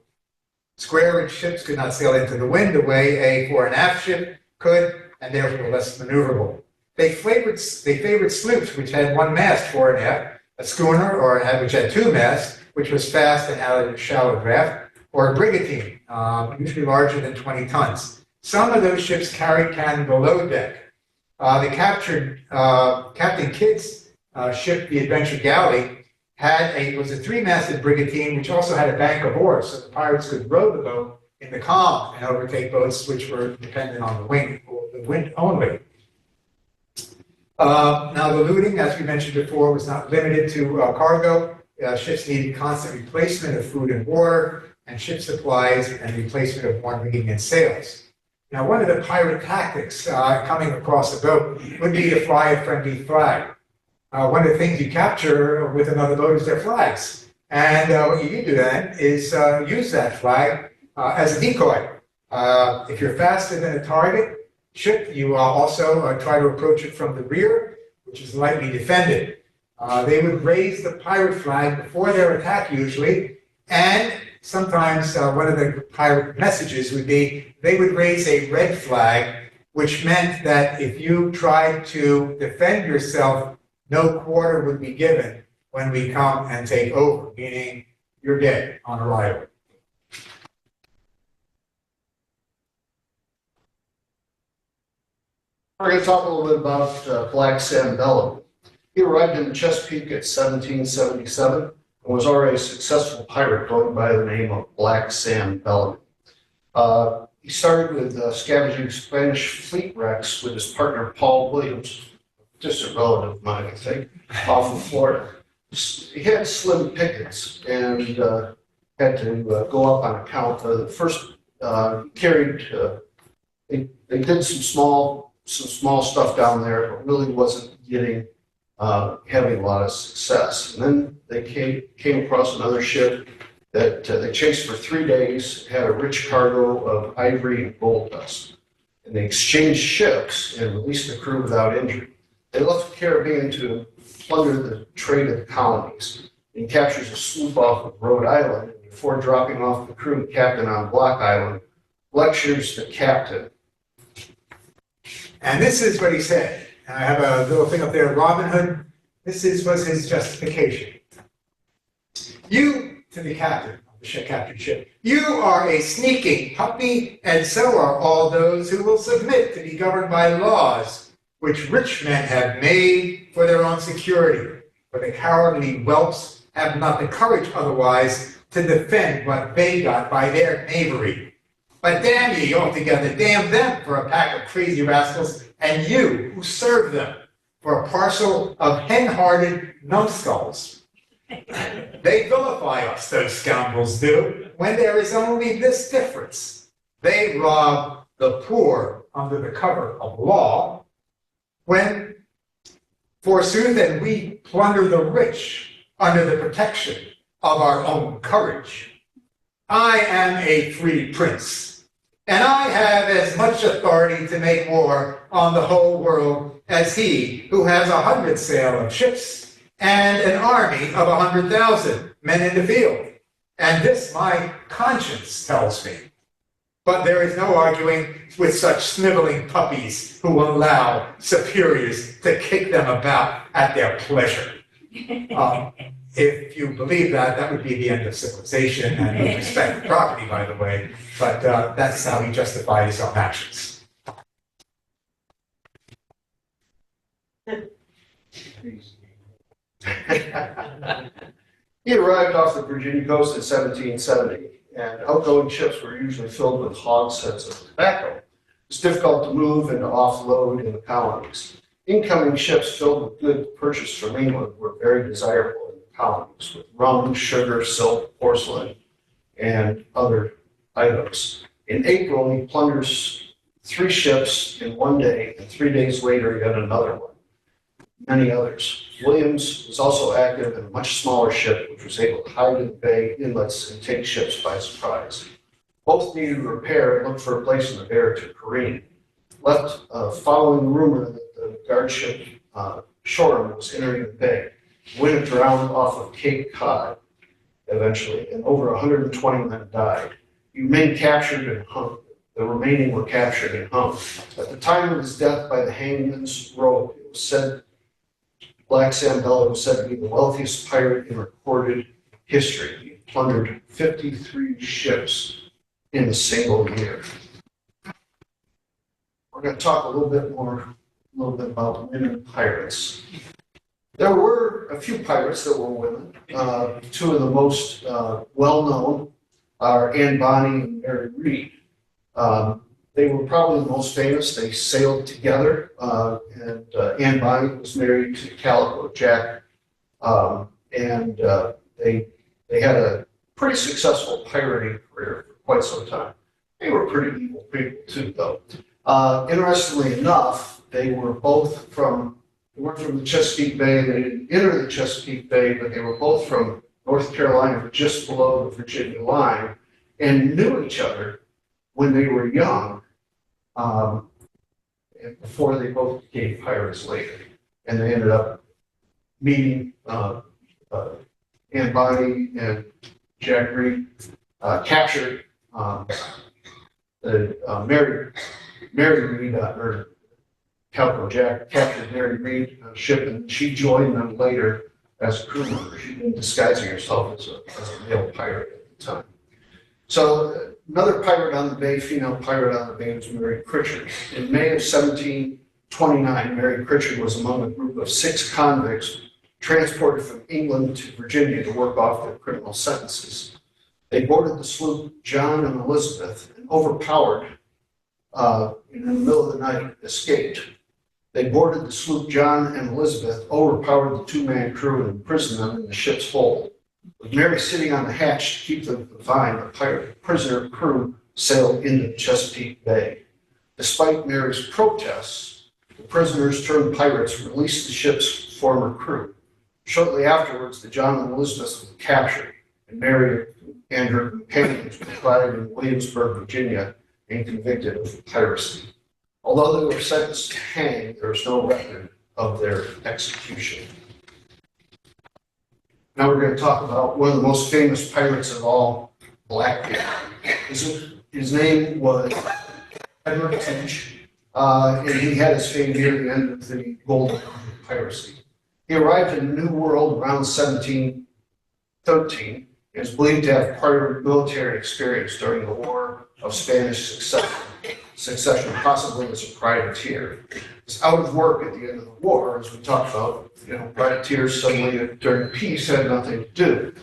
Square-rigged ships could not sail into the wind the way a fore and aft ship could, and therefore less maneuverable. They favored sloops, which had one mast fore and aft, a schooner, which had two masts, which was fast and had a shallow draft, or a brigantine, usually larger than 20 tons. Some of those ships carried cannon below deck. They captured Captain Kidd's ship, the Adventure Galley, was a three-masted brigantine, which also had a bank of oars, so the pirates could row the boat in the calm and overtake boats which were dependent on the wind only. Now, the looting, as we mentioned before, was not limited to cargo. Ships needed constant replacement of food and water, and ship supplies, and replacement of worn rigging and sails. Now, one of the pirate tactics coming across a boat would be to fly a friendly flag. One of the things you capture with another boat is their flags. And what you do then is use that flag as a decoy. If you're faster than a target ship, you also try to approach it from the rear, which is lightly defended. They would raise the pirate flag before their attack usually, and sometimes one of the pirate messages would be they would raise a red flag, which meant that if you tried to defend yourself, no quarter would be given when we come and take over, meaning you're dead on arrival. We're going to talk a little bit about Black Sam Bellamy. He arrived in Chesapeake at 1777 and was already a successful pirate going by the name of Black Sam Bellamy. He started with scavenging Spanish fleet wrecks with his partner Paul Williams, distant relative of mine, I think, off of Florida. He had slim pickets and had to go up on account. The first carried, they did some small stuff down there, but really wasn't having a lot of success. And then they came across another ship that they chased for 3 days, had a rich cargo of ivory and gold dust. And they exchanged ships and released the crew without injury. They left the Caribbean to plunder the trade of the colonies. He captures a sloop off of Rhode Island, and before dropping off the crew and captain on Block Island, lectures the captain. And this is what he said. I have a little thing up there, Robin Hood. Was his justification. You, to the captain of the captured ship, you are a sneaking puppy, and so are all those who will submit to be governed by laws which rich men have made for their own security, for the cowardly whelps have not the courage otherwise to defend what they got by their knavery. But damn ye altogether, damn them for a pack of crazy rascals, and you who serve them for a parcel of hen-hearted numbskulls. They vilify us, those scoundrels do, when there is only this difference. They rob the poor under the cover of law, when, forsooth, and we plunder the rich under the protection of our own courage. I am a free prince, and I have as much authority to make war on the whole world as he who has 100 sail of ships and an army of 100,000 men in the field. And this my conscience tells me. But there is no arguing with such sniveling puppies who allow superiors to kick them about at their pleasure. If you believe that, that would be the end of civilization and respect for property, by the way. But that's how he justified his own actions. He arrived off the Virginia coast in 1770, and outgoing ships were usually filled with hogsheads of tobacco. It's difficult to move and to offload in the colonies. Incoming ships filled with goods purchased from England were very desirable in the colonies, with rum, sugar, silk, porcelain, and other items. In April, he plunders 3 ships in one day, and 3 days later, yet another one. Many others. Williams was also active in a much smaller ship, which was able to hide in the bay inlets and take ships by surprise. Both needed repair and looked for a place in the Bear to careen. Left following the rumor that the guard ship Shoreham was entering the bay. Wind drowned off of Cape Cod eventually, and over 120 men died. The men captured and hung. The remaining were captured and hung. At the time of his death by the hangman's rope, it was said Black Sam Bella was said to be the wealthiest pirate in recorded history. He plundered 53 ships in a single year. We're going to talk a little bit about women pirates. There were a few pirates that were women. 2 of the most well-known are Anne Bonny and Mary Read. They were probably the most famous. They sailed together, and Anne Bonny was married to Calico Jack, and they had a pretty successful pirating career for quite some time. They were pretty evil people too, though. Interestingly enough, they weren't from the Chesapeake Bay. They didn't enter the Chesapeake Bay, but they were both from North Carolina, just below the Virginia line, and knew each other when they were young, before they both became pirates later. And they ended up meeting Anne Bonny and Jack Reed, captured Mary Read, or Calico Jack captured Mary Read ship, and she joined them later as a crew member. She'd been disguising herself as a male pirate at the time. So another pirate on the bay, female pirate on the bay, was Mary Pritchard. In May of 1729, Mary Pritchard was among a group of 6 convicts transported from England to Virginia to work off their criminal sentences. They boarded the sloop John and Elizabeth and overpowered, in the middle of the night, escaped. They boarded the sloop John and Elizabeth, overpowered the 2-man crew, and imprisoned them in the ship's hold. With Mary sitting on the hatch to keep them confined, the prisoner crew sailed into Chesapeake Bay. Despite Mary's protests, the prisoners turned pirates released the ship's former crew. Shortly afterwards, the John and Elizabeth were captured, and Mary and her companions were tried in Williamsburg, Virginia, and convicted of piracy. Although they were sentenced to hang, there is no record of their execution. Now we're going to talk about one of the most famous pirates of all, Blackbeard. His name was Edward Teach, and he had his fame near the end of the golden age of piracy. He arrived in the New World around 1713 and is believed to have prior military experience during the War of Spanish Succession, succession, possibly as a privateer. He's out of work at the end of the war, as we talked about. Privateers suddenly during peace had nothing to do.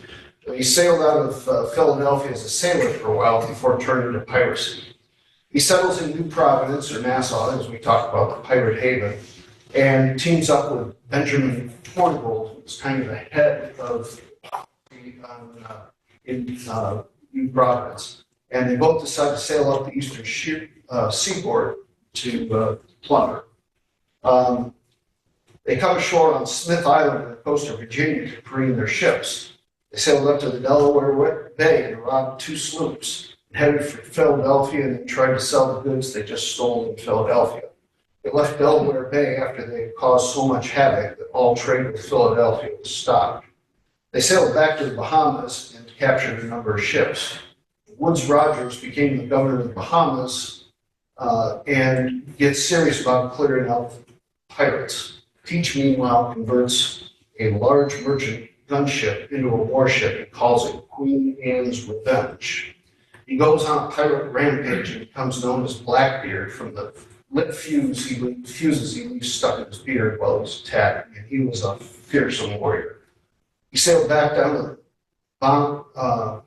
He sailed out of Philadelphia as a sailor for a while before turning to piracy. He settles in New Providence, or Nassau, as we talked about, the pirate haven, and teams up with Benjamin Torngold, who's kind of the head of New Providence. And they both decide to sail up the eastern seaboard to plunder. They come ashore on Smith Island on the coast of Virginia to careen their ships. They sailed up to the Delaware Bay and robbed 2 sloops, headed for Philadelphia, and they tried to sell the goods they just stole in Philadelphia. They left Delaware Bay after they had caused so much havoc that all trade with Philadelphia was stopped. They sailed back to the Bahamas and captured a number of ships. Woodes Rogers became the governor of the Bahamas and gets serious about clearing out pirates. Teach, meanwhile, converts a large merchant gunship into a warship and calls it Queen Anne's Revenge. He goes on a pirate rampage and becomes known as Blackbeard from the lit fuses he leaves stuck in his beard while he's attacked, and he was a fearsome warrior. He sailed back down to the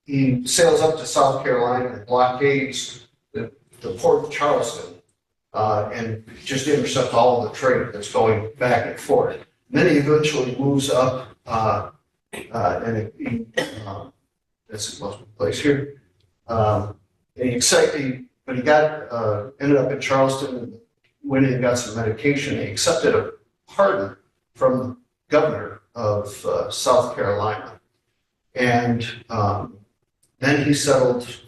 he sails up to South Carolina and blockades the port of Charleston and just intercepts all of the trade that's going back and forth. Then he eventually moves up, and that's the most place here. And but he got ended up in Charleston and went in and got some medication. He accepted a pardon from the governor of South Carolina, and then he settled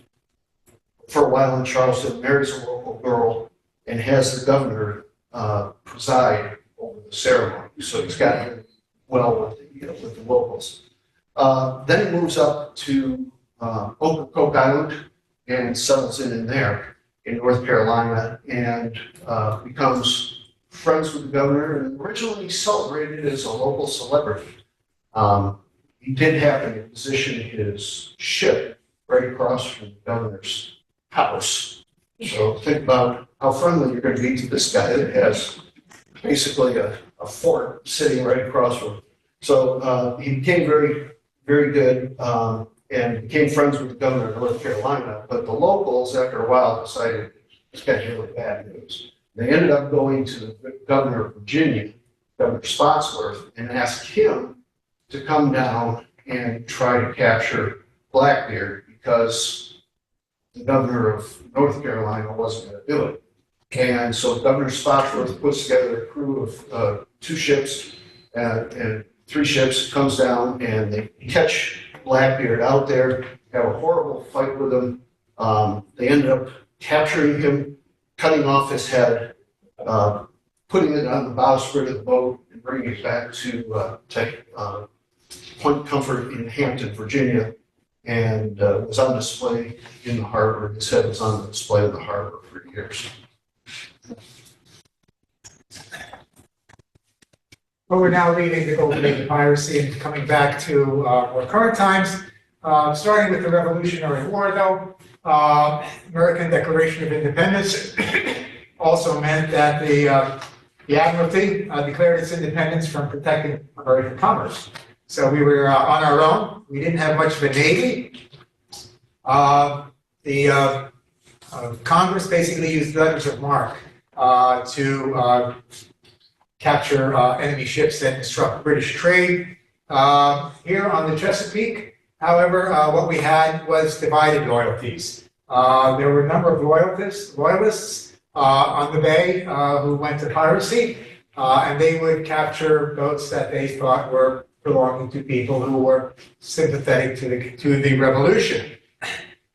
for a while in Charleston, marries a local girl, and has the governor preside over the ceremony. So he's got well with the locals. Then he moves up to Ocracoke Island and settles in there in North Carolina and becomes friends with the governor and originally celebrated as a local celebrity. He did happen to position his ship right across from the governor's house. So think about how friendly you're going to be to this guy that has basically a fort sitting right across from him. So he became very, very good and became friends with the governor of North Carolina. But the locals, after a while, decided this guy's really bad news. They ended up going to the governor of Virginia, Governor Spotsworth, and asked him to come down and try to capture Blackbeard because the governor of North Carolina wasn't going to do it. And so Governor Spotsworth puts together a crew of 2 ships and 3 ships, comes down, and they catch Blackbeard out there, have a horrible fight with him. They ended up capturing him, cutting off his head, putting it on the bowsprit of the boat, and bringing it back to Point Comfort in Hampton, Virginia, and was on display in the harbor. His head was on display in the harbor for years. Well, we're now leaving the Golden Age of piracy and coming back to more current times. Starting with the Revolutionary War, though, American Declaration of Independence also meant that the Admiralty declared its independence from protecting American commerce. So we were on our own. We didn't have much of a navy. The Congress basically used letters of marque to capture enemy ships and disrupt British trade. Here on the Chesapeake, however, what we had was divided loyalties. There were a number of loyalists on the bay who went to piracy, and they would capture boats that they thought were belonging to people who were sympathetic to the revolution.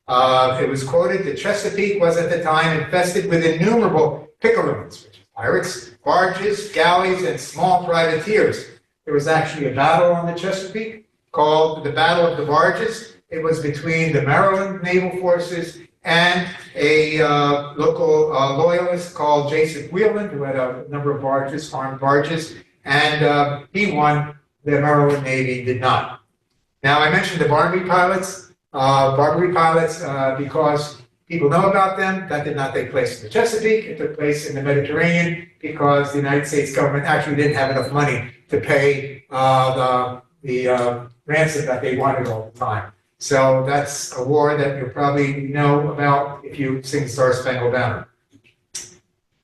It was quoted that Chesapeake was at the time infested with innumerable pickeroons, which is pirates, barges, galleys, and small privateers. There was actually a battle on the Chesapeake called the Battle of the Barges. It was between the Maryland naval forces and a local loyalist called Jason Wheeland, who had a number of barges, armed barges, and he won. The Maryland Navy did not. Now, I mentioned the Barbary pilots because people know about them. That did not take place in the Chesapeake. It took place in the Mediterranean because the United States government actually didn't have enough money to pay the ransom that they wanted all the time. So that's a war that you'll probably know about if you sing Star Spangled Banner.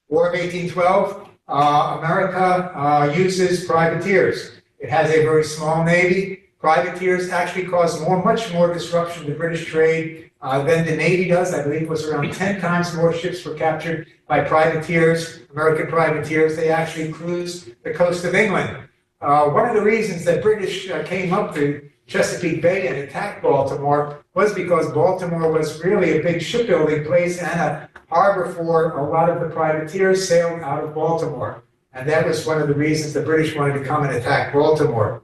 War of 1812, America uses privateers. It has a very small navy. Privateers actually cause much more disruption to British trade than the Navy does. I believe it was around 10 times more ships were captured by privateers, American privateers. They actually cruised the coast of England. One of the reasons that British came up to Chesapeake Bay and attacked Baltimore was because Baltimore was really a big shipbuilding place and a harbor for a lot of the privateers sailed out of Baltimore. And that was one of the reasons the British wanted to come and attack Baltimore.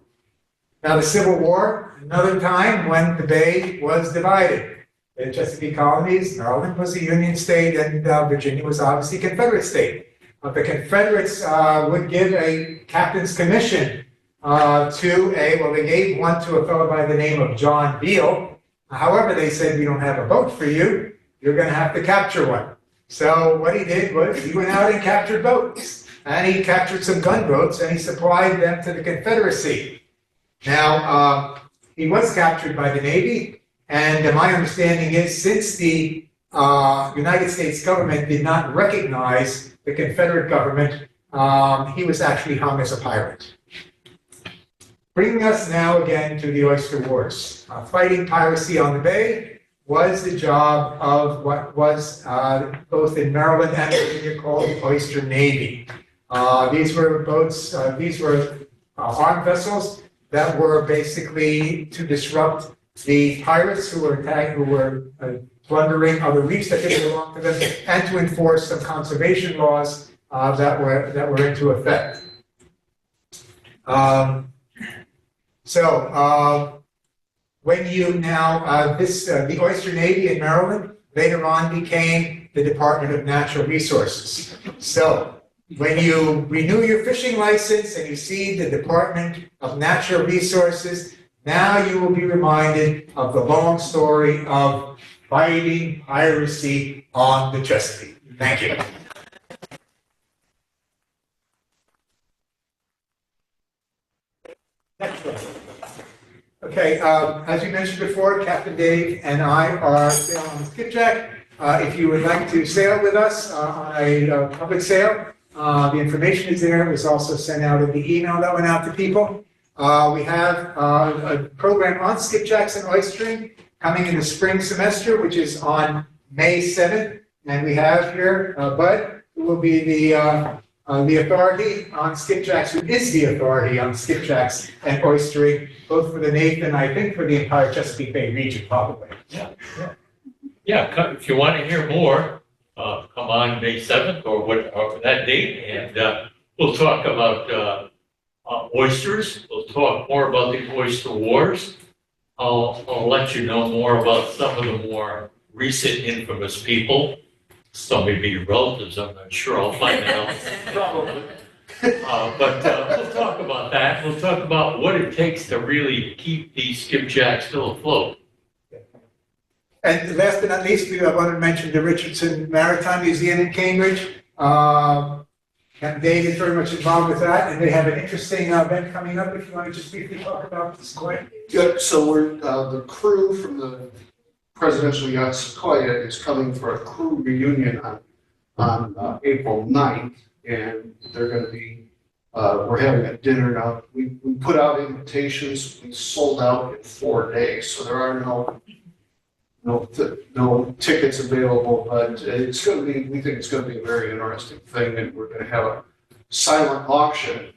Now, the Civil War, another time when the Bay was divided. The Chesapeake colonies, Maryland was a Union state, and Virginia was obviously a Confederate state. The Confederates would give a captain's commission they gave one to a fellow by the name of John Beale. However, they said, we don't have a boat for you. You're going to have to capture one. So what he did was he went out and captured boats. And he captured some gunboats, and he supplied them to the Confederacy. Now, he was captured by the Navy, and my understanding is since the United States government did not recognize the Confederate government, he was actually hung as a pirate. Bringing us now again to the Oyster Wars. Fighting piracy on the Bay was the job of what was both in Maryland and Virginia called the Oyster Navy. These were boats, armed vessels that were basically to disrupt the pirates who were plundering other reefs that didn't belong to them, and to enforce some conservation laws that were into effect. When you now, the Oyster Navy in Maryland later on became the Department of Natural Resources. So when you renew your fishing license and you see the Department of Natural Resources, now you will be reminded of the long story of fighting piracy on the Chesapeake. Thank you. Next one. Okay, as we mentioned before, Captain Dave and I are sailing on the Skipjack. If you would like to sail with us on a public sail, the information is there. It was also sent out in the email that went out to people. We have a program on skipjacks and oystering coming in the spring semester, which is on May 7th. And we have here Bud, who will be the authority on skipjacks, who is the authority on skipjacks and oystering, both for the Nape and I think for the entire Chesapeake Bay region, probably. Yeah, if you want to hear more, come on May 7th or that date, and we'll talk about oysters. We'll talk more about the oyster wars. I'll let you know more about some of the more recent infamous people. Some may be your relatives, I'm not sure. I'll find out. Probably. But we'll talk about that. We'll talk about what it takes to really keep these skipjacks still afloat. And last but not least, I wanted to mention the Richardson Maritime Museum in Cambridge. Captain Dave is very much involved with that, and they have an interesting event coming up. If you want to just briefly talk about this, Clay. Yeah, so we're the crew from the presidential yacht Sequoia is coming for a crew reunion on April 9th, and they're going to be we're having a dinner now. We put out invitations. We sold out in 4 days, so there are no tickets available, but it's going to be, we think it's going to be a very interesting thing, and we're going to have a silent auction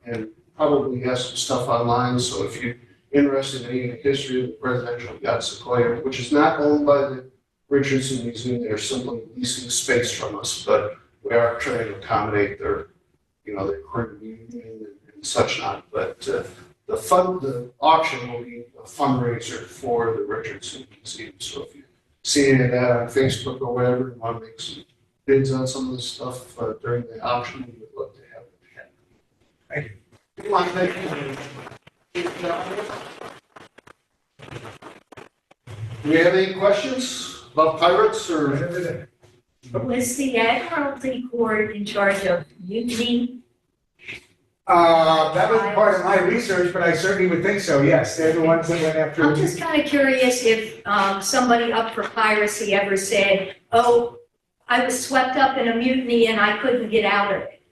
and probably have some stuff online. So if you're interested in any history of the presidential yacht Sequoia, which is not owned by the Richardson Museum, they're simply leasing space from us, but we are trying to accommodate their, their crew reunion and such not. But the auction will be a fundraiser for the Richardson Museum. So if you see any of that on Facebook or whatever, and want to make some bids on some of the stuff during the auction, we would love to have it. Thank you. Come on, thank you. Do we have any questions? about pirates or? Was the Admiralty Court in charge of mutiny? That wasn't part of my research, but I certainly would think so, yes. They're the ones that went after. I'm just kind of curious if somebody up for piracy ever said, oh, I was swept up in a mutiny and I couldn't get out of it.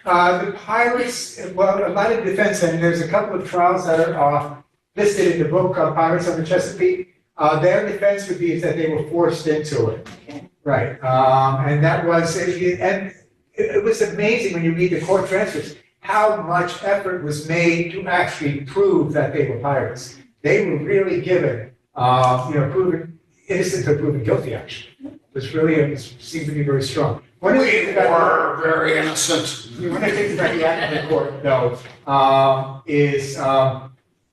The pirates, well, a lot of defense, and there's a couple of trials that are listed in the book, Pirates on the Chesapeake. Their defense would be is that they were forced into it. Okay. Right, and that was, and it was amazing when you read the court transcripts, how much effort was made to actually prove that they were pirates. They were really given, proven innocent to proven guilty, actually. It was really, it seemed to be very strong. We were very innocent. One of the things about the Admiralty Court, though, is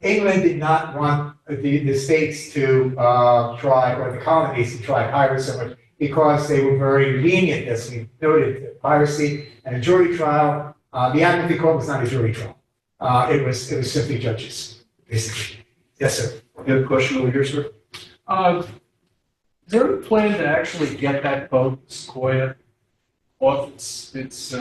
England did not want the states to try, or the colonies to try pirates so much, because they were very lenient, as we noted, piracy and a jury trial. The Admiralty Court was not a jury trial. It was simply judges, basically. Yes, sir. You have a question over here, sir? Is there a plan to actually get that boat, Sequoia, off its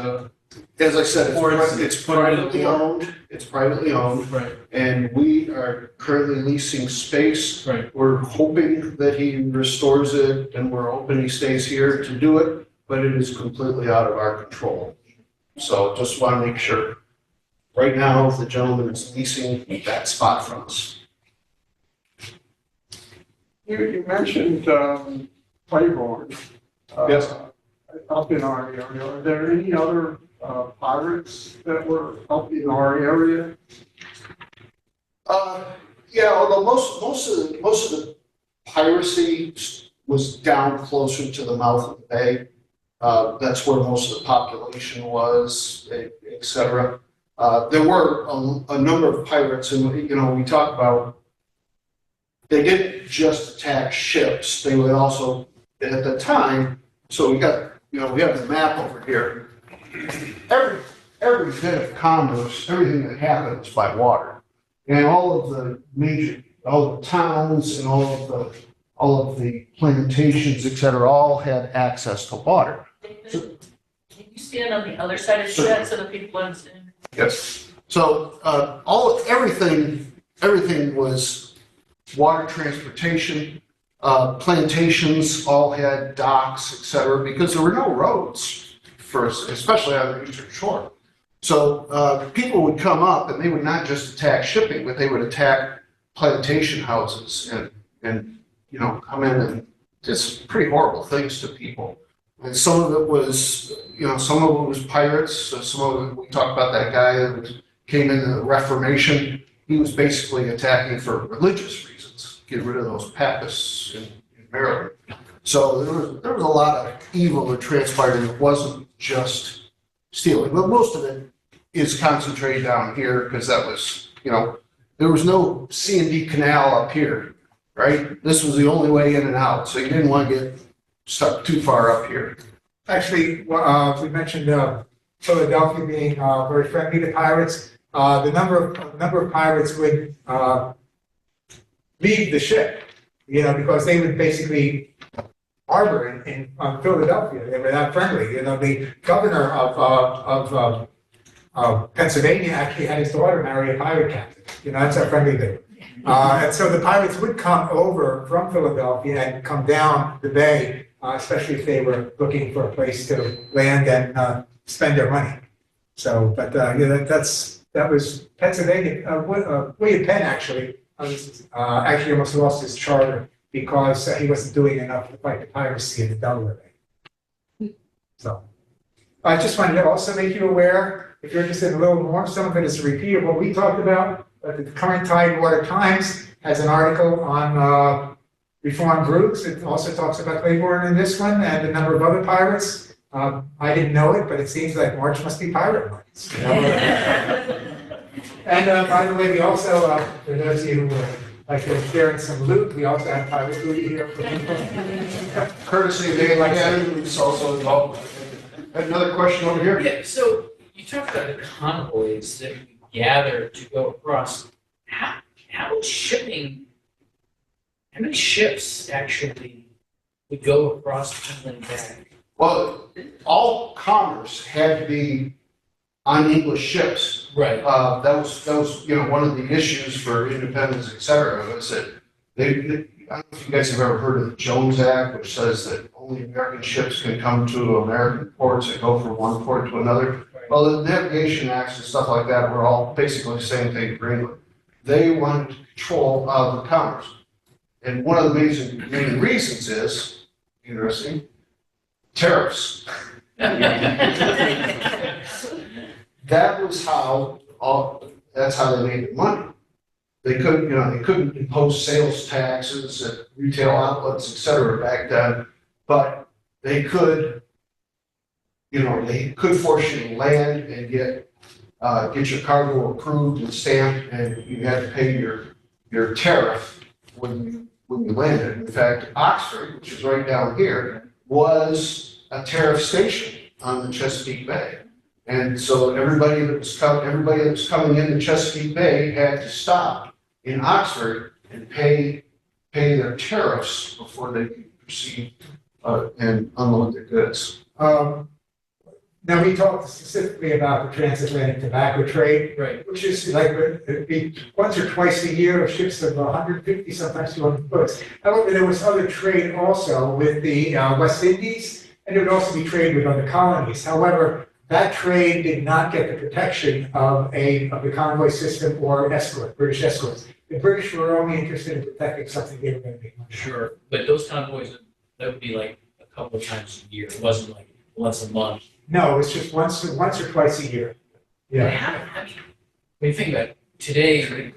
As I said, Or it's privately owned. It's privately owned, right, and we are currently leasing space. right. We're hoping that he restores it, and we're hoping he stays here to do it, but it is completely out of our control. So just want to make sure. Right now, the gentleman is leasing that spot from us. You mentioned Claiborne. Yes. Up in our area. Are there any other pirates that were up in our area? Yeah, although most of the piracy was down closer to the mouth of the bay. That's where most of the population was, et cetera. There were a number of pirates, and we talk about they didn't just attack ships. They would also, at the time. So we have the map over here. Every bit of commerce, everything that happened was by water, and all of the towns and all of the plantations, et cetera, all had access to water. David, can you stand on the other side of the shed so the people understand? Yes. So everything was water transportation. Plantations all had docks, et cetera, because there were no roads especially on the eastern shore. So people would come up and they would not just attack shipping, but they would attack plantation houses and come in and just pretty horrible things to people. And some of it was pirates. Some of it, we talked about that guy that came into the Reformation. He was basically attacking for religious reasons, get rid of those papists in Maryland. So there was a lot of evil that transpired, and it wasn't just stealing. But most of it is concentrated down here because that was, there was no C&D canal up here, right? This was the only way in and out, so you didn't want to get stuck too far up here. Actually, we mentioned Philadelphia being very friendly to pirates. The number of pirates would leave the ship, because they would basically harbor in Philadelphia. They were that friendly. The governor of Pennsylvania actually had his daughter marry a pirate captain. That's how friendly they were. And so the pirates would come over from Philadelphia and come down the bay, especially if they were looking for a place to land and spend their money. So, but that was Pennsylvania. William Penn actually almost lost his charter because he wasn't doing enough to fight the piracy in the Delaware Bay. So, I just wanted to also make you aware, if you're interested in a little more, some of it is a repeat of what we talked about. The current Tidewater Times has an article on reformed groups. It also talks about Claiborne in this one and a number of other pirates. I didn't know it, but it seems like March must be pirate months. And by the way, we also, for those of you who like to share in some loot, we also have pirate booty here. Courtesy of Dave Academy, it's also involved. Another question over here? Yeah, so you talked about the convoys that we gather to go across. How much shipping, how many ships actually would go across inland back. Well, all commerce had to be on English ships. Right. That was, one of the issues for independence, et cetera, was that I don't know if you guys have ever heard of the Jones Act, which says that only American ships can come to American ports and go from one port to another. Well, the navigation acts and stuff like that were all basically the same thing for England. They wanted control of the commerce. And one of the main reasons is, interesting, tariffs. That was that's how they made the money. They couldn't impose sales taxes at retail outlets, et cetera, back then, but they could force you to land and get your cargo approved and stamped, and you had to pay your tariff when you landed. In fact, Oxford, which is right down here, was a tariff station on the Chesapeake Bay. And so everybody that was coming into Chesapeake Bay had to stop in Oxford and pay their tariffs before they could proceed and unload their goods. Now, we talked specifically about the transatlantic tobacco trade, Right. which is like it'd be once or twice a year of ships of 150, sometimes 200 boats. However, there was other trade also with the West Indies, and there would also be trade with other colonies. However, that trade did not get the protection of the convoy system or British escorts. The British were only interested in protecting something they were going to make money on. Sure, but those convoys, that would be like a couple of times a year. It wasn't like once a month. No, it's just once or twice a year. Yeah. How do you, when you think about it, today,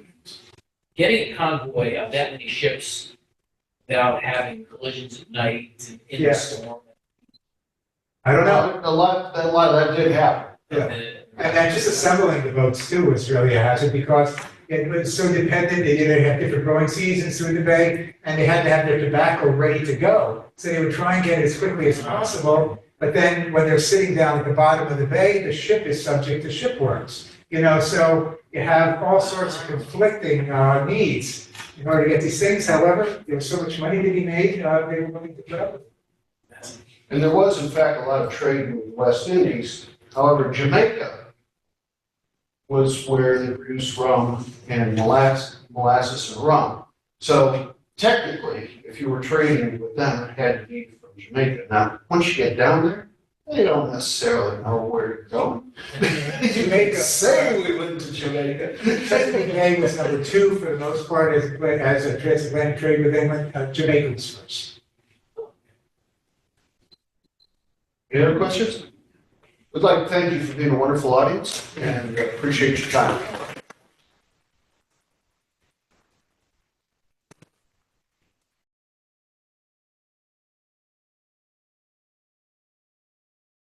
getting a convoy of that many ships without having collisions at night and in Yeah. the storm. I don't know. A lot of that did happen. Yeah. And then just assembling the boats too was really a hazard because it was so dependent. They didn't have different growing seasons through the bay, and they had to have their tobacco ready to go. So they would try and get it as quickly as possible. But then when they're sitting down at the bottom of the bay, the ship is subject to shipworms. So you have all sorts of conflicting needs in order to get these things. However, there was so much money to be made, they were willing to put up with it. And there was, in fact, a lot of trade with the West Indies. However, Jamaica was where they produced rum and molasses and rum. So technically, if you were trading with them, it had to be from Jamaica. Now, once you get down there, they don't necessarily know where you're going. Jamaica. Say we went to Jamaica. Chesapeake Bay was number 2 for the most part as a transatlantic trade with England. Jamaica was first. Any other questions? We'd like to thank you for being a wonderful audience and appreciate your time.